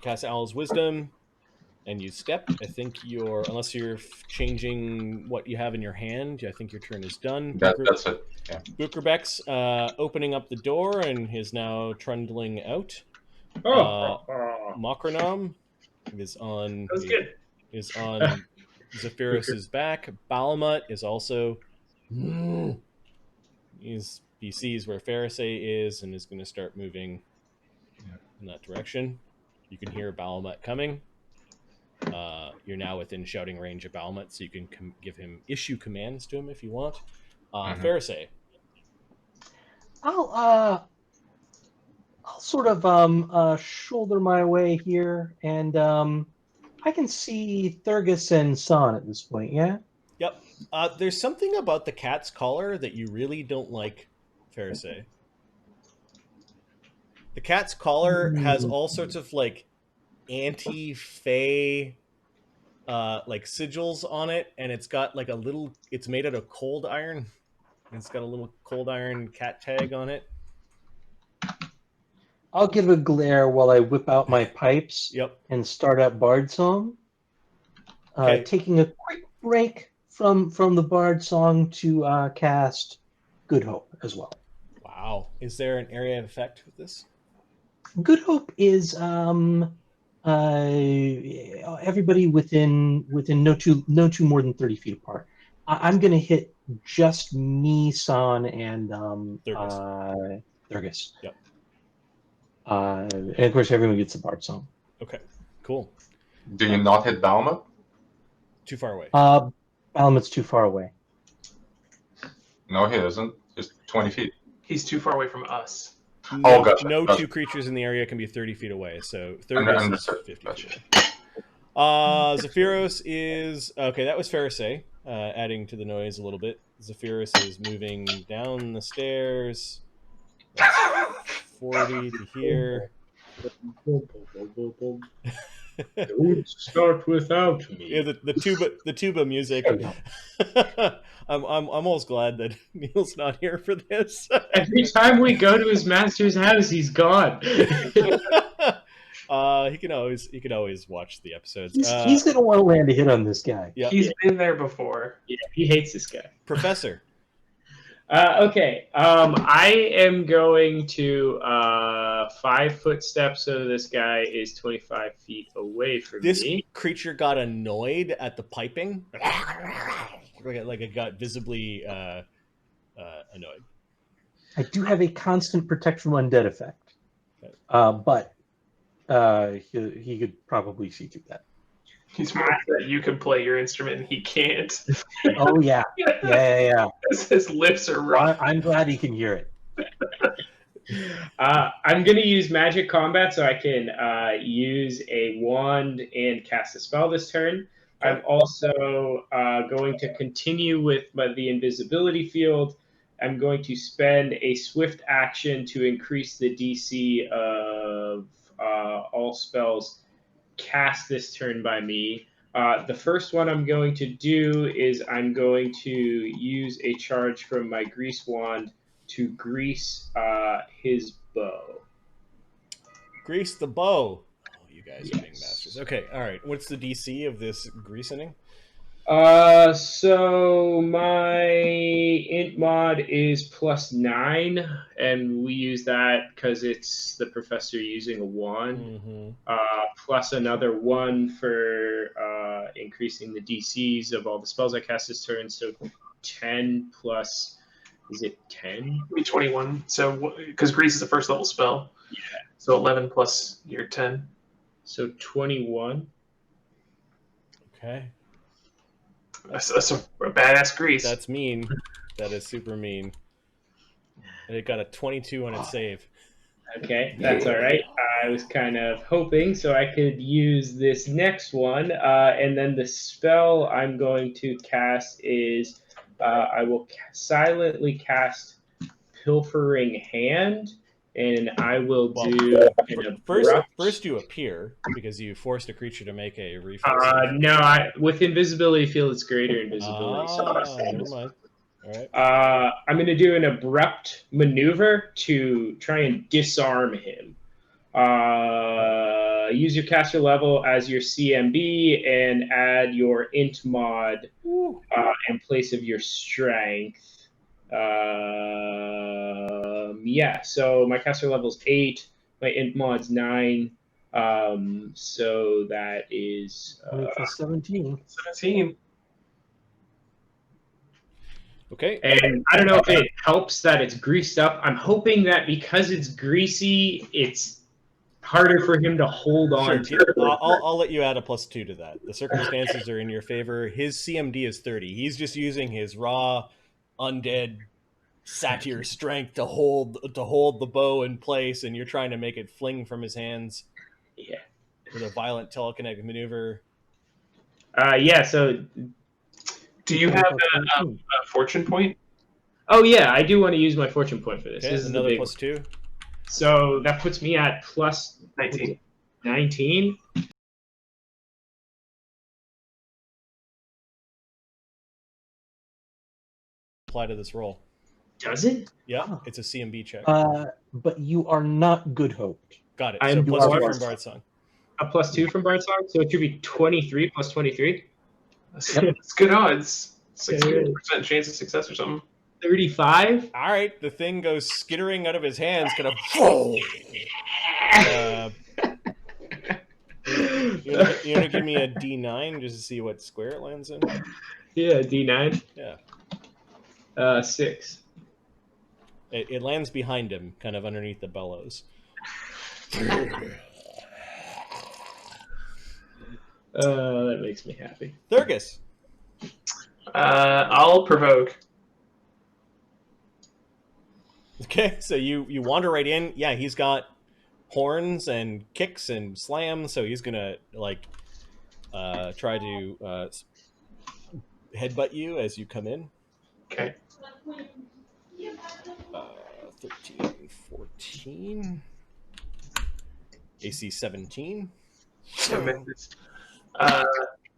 cast Owl's Wisdom, and you step. I think unless you're changing what you have in your hand, I think your turn is done. That's it. Yeah. Bukerbeck's opening up the door and is now trundling out. Mokrenom is on. That was good. Is on Zephyrus's back. Balamut is also. He sees where Pharisee is and is going to start moving in that direction. You can hear Balamut coming. You're now within shouting range of Balamut, so you can issue commands to him if you want. Pharisee. I'll sort of shoulder my way here, and I can see Thurgus and Saun at this point. Yeah. Yep. There's something about the cat's collar that you really don't like, Pharisee. The cat's collar has all sorts of like anti-fey like sigils on it, and it's got like it's made out of cold iron. It's got a little cold iron cat tag on it. I'll give a glare while I whip out my pipes. Yep. And start up Bard Song. Okay. Taking a quick break from the Bard Song to cast Good Hope as well. Wow. Is there an area of effect with this? Good Hope is everybody within no two more than 30 feet apart. I'm going to hit just me, Saun, and Thurgus. Yep. And of course, everyone gets the Bard Song. Okay. Cool. Do you not hit Balamut? Too far away. Balamut's too far away. No, he isn't. Just 20 feet. He's too far away from us. Gotcha. No Gotcha. two creatures in the area can be 30 feet away, so 30 is 50 Gotcha. feet away. Zephyros is... Okay, that was Pharisee, adding to the noise a little bit. Zephyros is moving down the stairs. That's 40 to here. Don't start without me. Yeah, the tuba music. I'm almost glad that Neil's not here for this. Every time we go to his master's house, he's gone. He can always watch the episodes. He's gonna want to land a hit on this guy. Yeah. He's been there before. Yeah, he hates this guy. Professor. Okay. I am going to 5 foot steps, so this guy is 25 feet away from This me. creature got annoyed at the piping. Like it got visibly annoyed. I do have a constant protect from undead effect, Okay. but he could probably see through that. He's more that you can play your instrument and he can't. Oh yeah, yeah. His lips are rough. I'm glad he can hear it. I'm going to use magic combat so I can use a wand and cast a spell this turn. I'm also going to continue with the invisibility field. I'm going to spend a swift action to increase the DC of all spells cast this turn by me. The first one I'm going to do is I'm going to use a charge from my grease wand to grease his bow. Grease the bow. Oh, you guys are being masters. Okay, all right. What's the DC of this greasing? So my int mod is +9, and we use that because it's the professor using a wand. Plus another 1 for increasing the DCs of all the spells I cast this turn. So 10 plus, is it 10? It'll be 21. So because Grease is a first level spell. Yeah. So 11 plus your 10. So 21. Okay. That's a badass Grease. That's mean. That is super mean. And it got a 22 on its save. Okay, that's all right. I was kind of hoping so I could use this next one. And then the spell I'm going to cast is I will silently cast Pilfering Hand, and I will do an abrupt... First you appear, because you forced a creature to make a reflex. No, with invisibility field, it's greater invisibility. Never mind. All right. I'm going to do an abrupt maneuver to try and disarm him. Use your caster level as your CMB and add your int mod in place of your strength. Yeah, so my caster level is 8, my int mod's 9, so that is 17. 17. Okay. And I don't know if it helps that it's greased up. I'm hoping that because it's greasy, it's harder for him to hold on to. I'll let you add a +2 to that. The circumstances are in your favor. His CMD is 30. He's just using his raw undead satyr strength to hold the bow in place, and you're trying to make it fling from his hands. Yeah. With a violent telekinetic maneuver. Yeah. So, do you have a fortune point? Oh yeah, I do want to use my fortune point for this. Okay, this is another the big +2. So that puts me at +19. 19. Apply to this roll. Does it? Yeah, it's a CMB check. But you are not good hoped. Got it. I So am +2 doing from Bard's Song. A +2 from Bard Song, so it should be 23 plus 23. It's good odds. 60% chance of success or something. 35. All right, the thing goes skittering out of his hands, kind of. You want to give me a D9 just to see what square it lands in? Yeah, D9. Yeah. 6. It lands behind him, kind of underneath the bellows. That makes me happy. Thurgus. I'll provoke. Okay, so you wander right in. Yeah, he's got horns and kicks and slams, so he's gonna try to headbutt you as you come in. Okay. 13, 14. AC 17.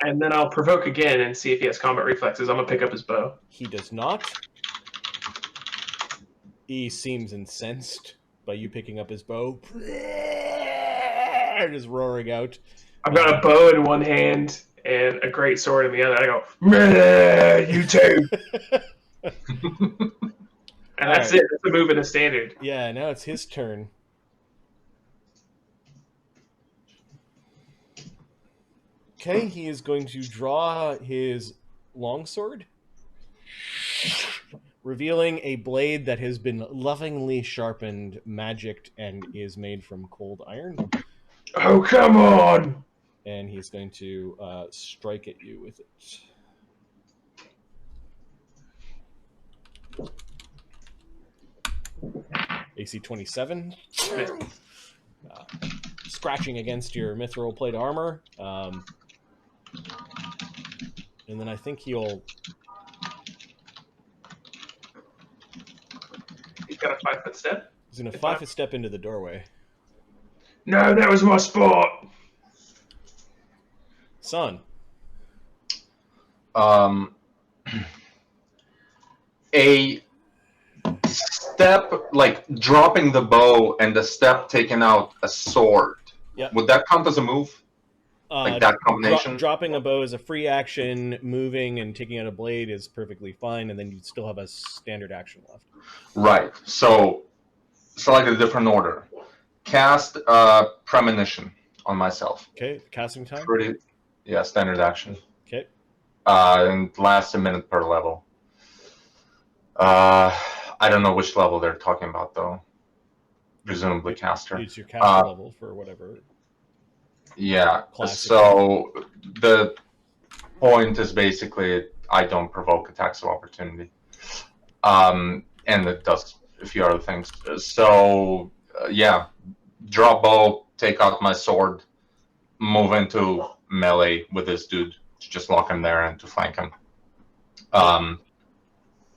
And then I'll provoke again and see if he has combat reflexes. I'm gonna pick up his bow. He does not. He seems incensed by you picking up his bow. Just roaring out. I've got a bow in one hand and a great sword in the other. I go, meh, you too. And that's it. That's a move in a standard. Yeah, now it's his turn. Okay, he is going to draw his longsword, revealing a blade that has been lovingly sharpened, magicked, and is made from cold iron. Oh, come on! And he's going to strike at you with it. AC 27. Scratching against your mithril plate armor. And then I think he'll... He's got a 5-foot step. He's going to 5-foot step into the doorway. No, that was my spot. Son. A step, like dropping the bow and the step taking out a sword. Yep. Would that count as a move? Like that combination? Dropping a bow is a free action. Moving and taking out a blade is perfectly fine, and then you still have a standard action left. Right. So select a different order. Cast Premonition on myself. Okay, casting time? Standard action. Okay. And lasts a minute per level. I don't know which level they're talking about, though. Presumably caster. It's your caster level for whatever. Yeah. Classic. So the point is basically I don't provoke attacks of opportunity. And it does a few other things. So, draw bow, take out my sword, move into melee with this dude to just lock him there and to flank him.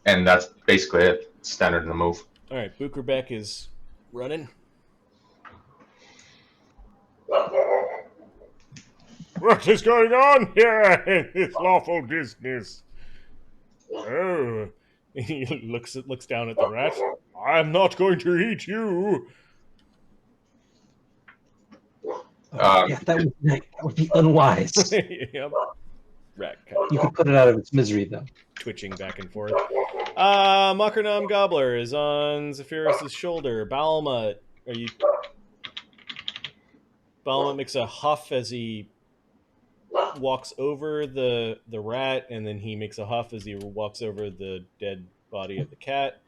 And that's basically it. Standard in the move. All right, Bukerbeck is running. What is going on here in this lawful business? Oh, He looks down at the rat. I'm not going to eat you. That would be unwise. Yep. Rat You could put it out of its misery, though. twitching back and forth. Mokrenom Gobbler is on Zephyrus' shoulder. Balmut, Balmut makes a huff as he walks over the rat, and then he makes a huff as he walks over the dead body of the cat.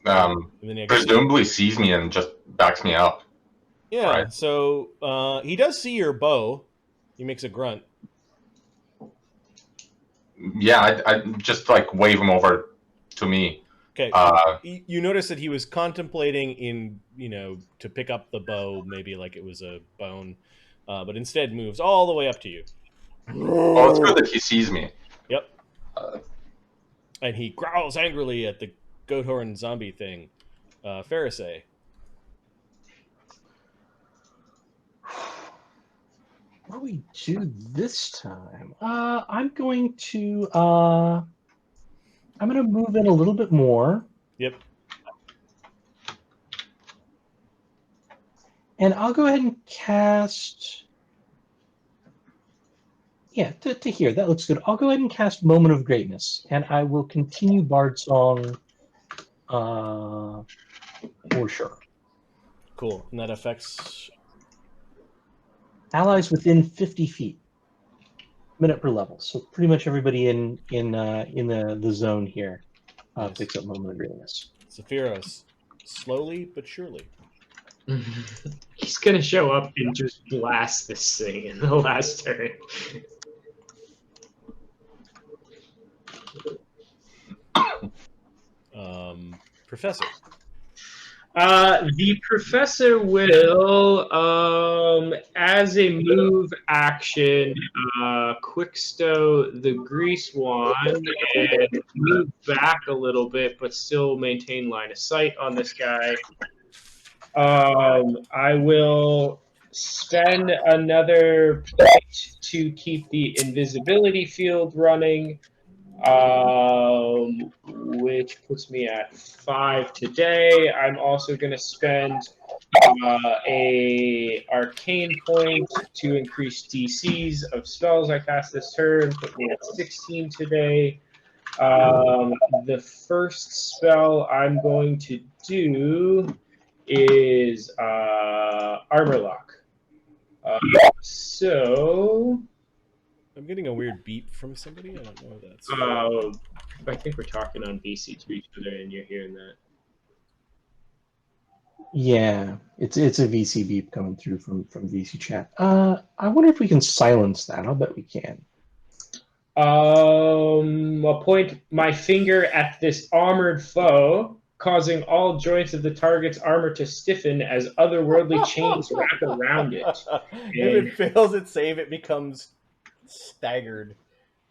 And then Presumably sees me and just backs me up. Yeah, right. So he does see your bow. He makes a grunt. Yeah, I just like wave him over to me. Okay. You notice that he was contemplating to pick up the bow, maybe like it was a bone, but instead moves all the way up to you. Oh, it's good that he sees me. Yep. And he growls angrily at the goat horn zombie thing. Pharisee. What do we do this time? I'm going to move in a little bit more. Yep. And I'll go ahead and cast. Yeah, to here. That looks good. I'll go ahead and cast Moment of Greatness, and I will continue Bard Song. For sure. Cool. And that affects allies within 50 feet, minute per level. So pretty much everybody in the zone here picks up Moment of Greatness. Zephyrus, slowly but surely. He's gonna show up and just blast this thing in the last turn. Professor. The professor will, as a move action, quickstow the grease wand and move back a little bit, but still maintain line of sight on this guy. I will spend another point to keep the invisibility field running, which puts me at 5 today. I'm also going to spend a arcane point to increase DCs of spells I cast this turn, put me at 16 today. The first spell I'm going to do is Armor Lock. So I'm getting a weird beep from somebody. I don't know if that's. I think we're talking on VC to each other, and you're hearing that. Yeah, it's a VC beep coming through from VC chat. I wonder if we can silence that. I'll bet we can. I'll point my finger at this armored foe, causing all joints of the target's armor to stiffen as otherworldly chains wrap around it. If it fails its save, it becomes staggered.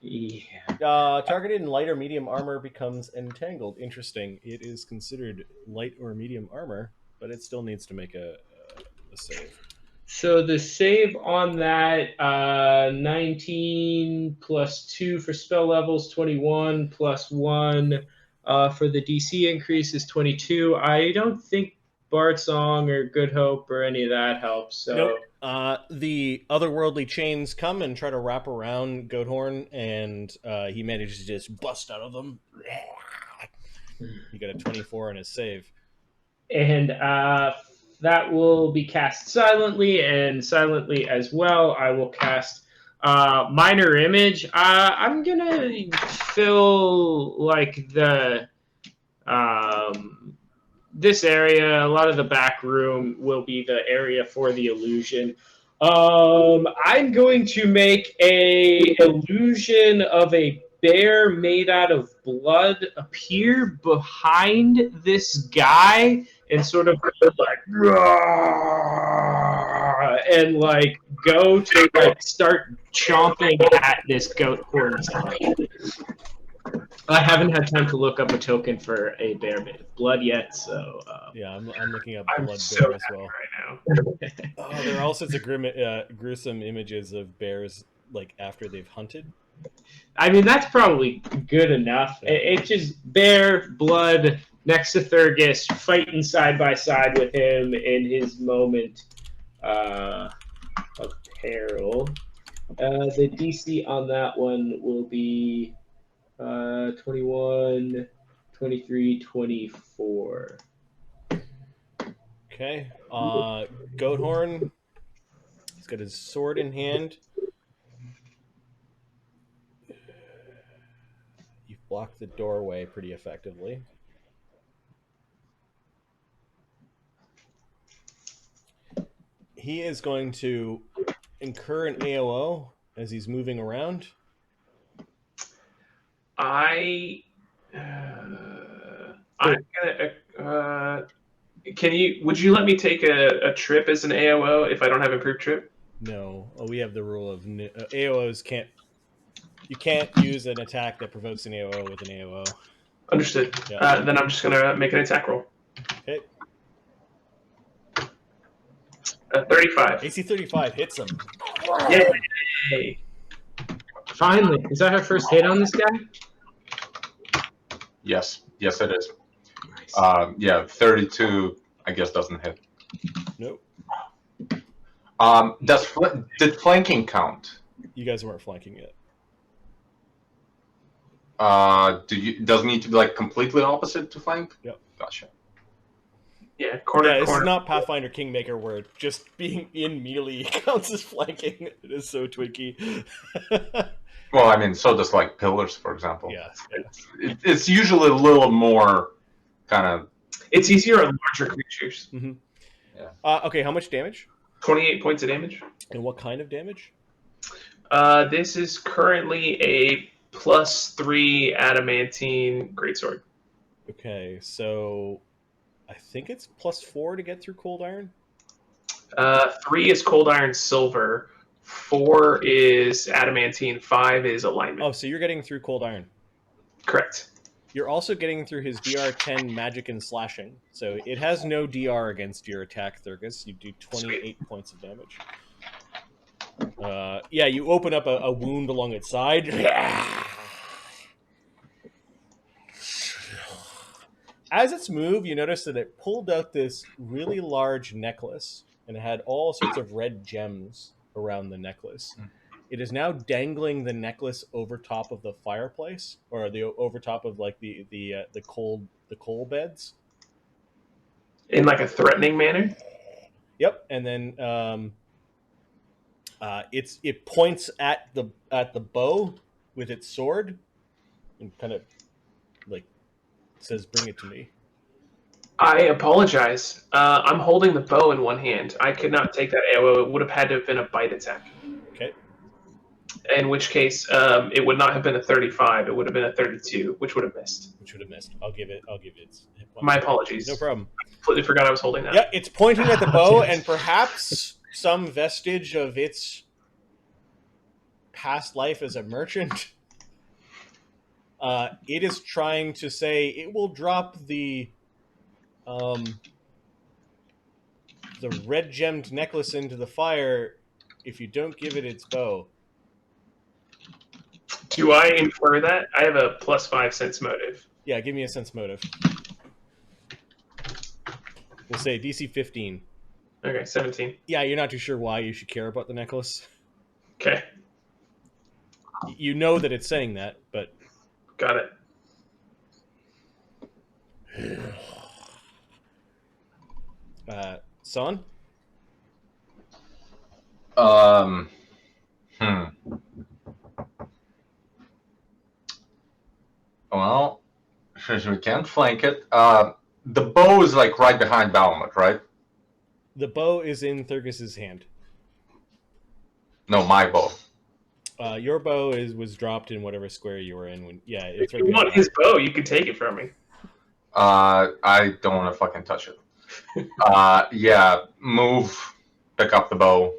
Yeah. Targeted in light or medium armor becomes entangled. Interesting. It is considered light or medium armor, but it still needs to make a save. So the save on that, 19 plus 2 for spell levels, 21 plus 1 for the DC increase is 22. I don't think Bard Song or Good Hope or any of that helps. So nope. The otherworldly chains come and try to wrap around Goathorn, and he manages to just bust out of them. He got a 24 on his save. And that will be cast silently, and silently as well, I will cast Minor Image. I'm gonna fill like the this area. A lot of the back room will be the area for the illusion. I'm going to make a illusion of a bear made out of blood appear behind this guy and sort of like "Roar," and like go to like start chomping at this goat horn side. I haven't had time to look up a token for a bear made of blood yet, so yeah, I'm looking up I'm blood so bear as happy well. right now. Oh, there are all sorts of gruesome images of bears like after they've hunted. I mean, that's probably good enough. It's just bear, blood, next to Thurgus, fighting side by side with him in his moment of peril. The DC on that one will be 21, 23, 24. Okay. Goathorn. He's got his sword in hand. You've blocked the doorway pretty effectively. He is going to incur an AOO as he's moving around. I'm gonna. Would you let me take a trip as an AOO if I don't have improved trip? No. Oh, we have the rule of AOOs can't. You can't use an attack that provokes an AOO with an AOO. Understood. Yeah. Then I'm just gonna make an attack roll. Okay. 35. AC 35 hits him. Yay! Finally, is that our first hit on this guy? Yes, it is. Nice. Yeah, 32. I guess doesn't hit. Nope. Did flanking count? You guys weren't flanking yet. Does it need to be like completely opposite to flank? Yep. Gotcha. Yeah, corner. Yeah, this corner. is not Pathfinder Kingmaker where just being in melee counts as flanking. It is so twinky. Well, I mean, so does like pillars, for example. Yeah. It's usually a little more kind of. It's easier on larger creatures. Mm-hmm. Yeah. Okay, how much damage? 28 points of damage. And what kind of damage? This is currently a +3 adamantine greatsword. Okay, so I think it's +4 to get through cold iron. 3 is cold iron silver. 4 is adamantine. 5 is alignment. Oh, so you're getting through cold iron. Correct. You're also getting through his DR 10 magic and slashing. So it has no DR against your attack, Thurgus. You do 28 points of damage. Yeah, you open up a wound along its side. As it's moved, you notice that it pulled out this really large necklace, and it had all sorts of red gems around the necklace. It is now dangling the necklace over top of the fireplace, or over top of like the coal beds. In like a threatening manner. Yep, and then it points at the bow with its sword, and kind of like says, "Bring it to me." I apologize. I'm holding the bow in one hand. I could not take that AOO. It would have had to have been a bite attack. Okay. In which case, it would not have been a 35. It would have been a 32, which would have missed. Which would have missed. I'll give it its hit points. My apologies. No problem. Completely forgot I was holding that. Yeah, it's pointing at the bow, and perhaps some vestige of its past life as a merchant. It is trying to say it will drop the red gemmed necklace into the fire if you don't give it its bow. Do I infer that? I have a +5 sense motive. Yeah, give me a sense motive. We'll say DC 15. Okay, 17. Yeah, you're not too sure why you should care about the necklace. Okay, You know that it's saying that, but got it. Saun? Hmm. Well, since we can't flank it, the bow is like right behind Balamut, right? The bow is in Thurgus's hand. No, my bow. Your bow was dropped in whatever square you were in. It's If right you want behind. his bow, you could take it from me. I don't want to fucking touch it. Yeah, move, pick up the bow.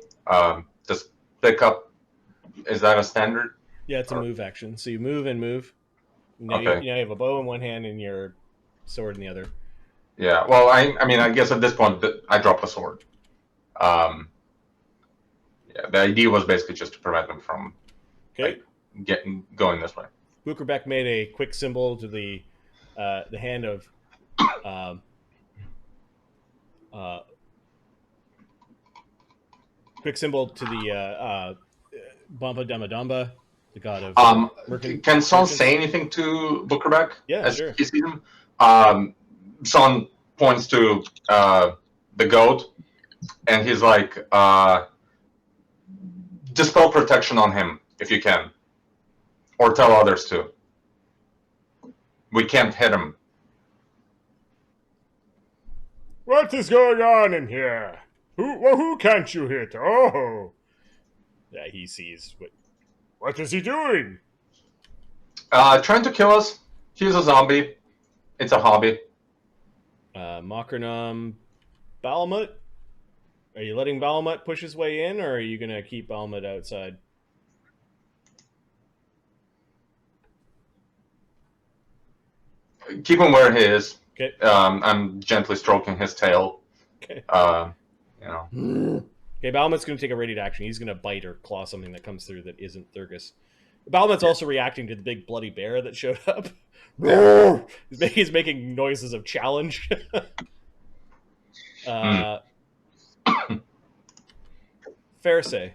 Just pick up. Is that a standard? Yeah, it's a move action. So you move and move. Now, Okay. you have a bow in one hand and your sword in the other. Yeah. Well, I mean, I guess at this point I drop the sword. Yeah. The idea was basically just to prevent them from Okay. going this way. Bukerbeck made a quick symbol to the hand of quick symbol to the Bamba Damba Damba, the god of Can Son say anything to Bukerbeck? Yeah, as sure. he sees him? Son points to the goat, and he's like, dispel protection on him if you can, or tell others to. We can't hit him. What is going on in here? Who can't you hit? Oh, Yeah, he sees what. what is he doing? Trying to kill us. He's a zombie. It's a hobby. Mokrenom, Balamut. Are you letting Balamut push his way in, or are you gonna keep Balamut outside? Keep him where he is. Okay. I'm gently stroking his tail. Okay. You know. Okay, Balamut's going to take a radiant action. He's going to bite or claw something that comes through that isn't Thurgus. Balamut's also reacting to the big bloody bear that showed up. He's making noises of challenge. Fair say.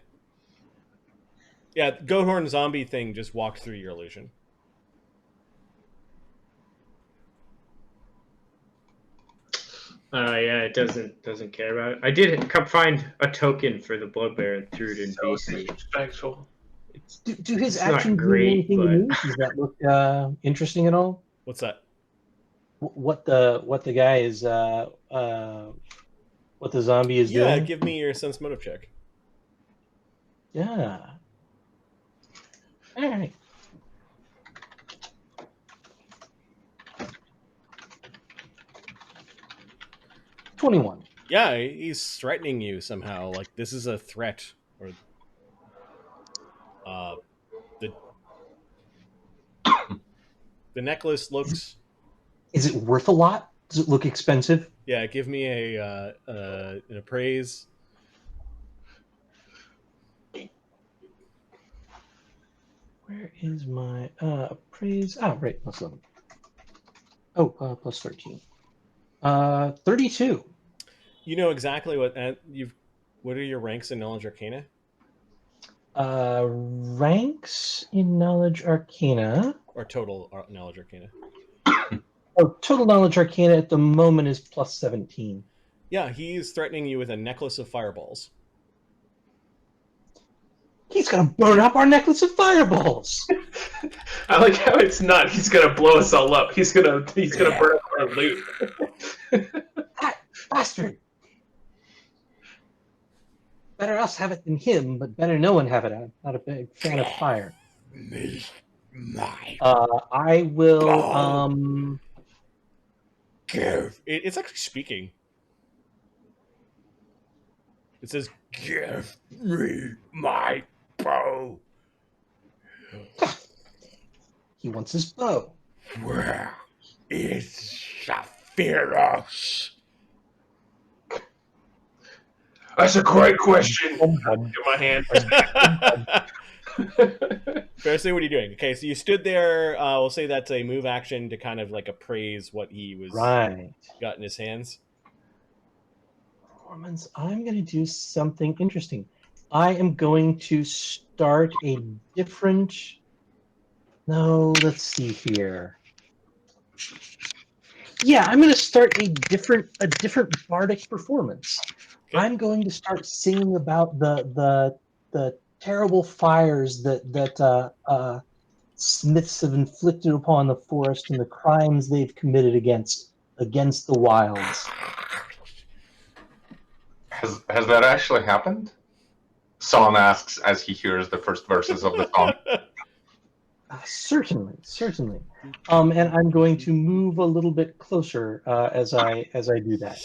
Yeah, goat horn zombie thing just walked through your illusion. Yeah, it doesn't care about it. I did come find a token for the blood bear and threw it in So BC. disrespectful. Do his It's not actions mean great, anything to but- me? Does that look interesting at all? What's that? What the guy is what the zombie is Yeah, doing? give me your sense motive check. Yeah. All right. $21. Yeah, he's threatening you somehow. Like this is a threat, or the necklace looks. Is it worth a lot? Does it look expensive? Yeah, give me an appraise. Where is my appraise? Oh, right, plus 11. Oh, plus 13. 32. You know exactly what you've. What are your ranks in Knowledge Arcana? Ranks in Knowledge Arcana. Or total Knowledge Arcana? Oh, total Knowledge Arcana at the moment is plus 17. Yeah, he's threatening you with a necklace of fireballs. He's gonna burn up our necklace of fireballs. I like how it's not. He's gonna blow us all up. He's gonna burn up our loot. That bastard. Better us have it than him, but better no one have it. I'm not a big fan of fire. Me, my I will. give It's actually speaking. It says, give me my bow. He wants his bow. Where is Sapphirus? That's a great question. In my hand. Farsi, what are you doing? Okay, so you stood there. We'll say that's a move action to kind of like appraise what he was Right. got in his hands. performance, I'm going to do something interesting. I am going to start a different. No, let's see here. Yeah, I'm going to start a different bardic performance. Okay. I'm going to start singing about the terrible fires that smiths have inflicted upon the forest and the crimes they've committed against the wilds. Has that actually happened? Saun asks as he hears the first verses of the song. Certainly. And I'm going to move a little bit closer as I do that.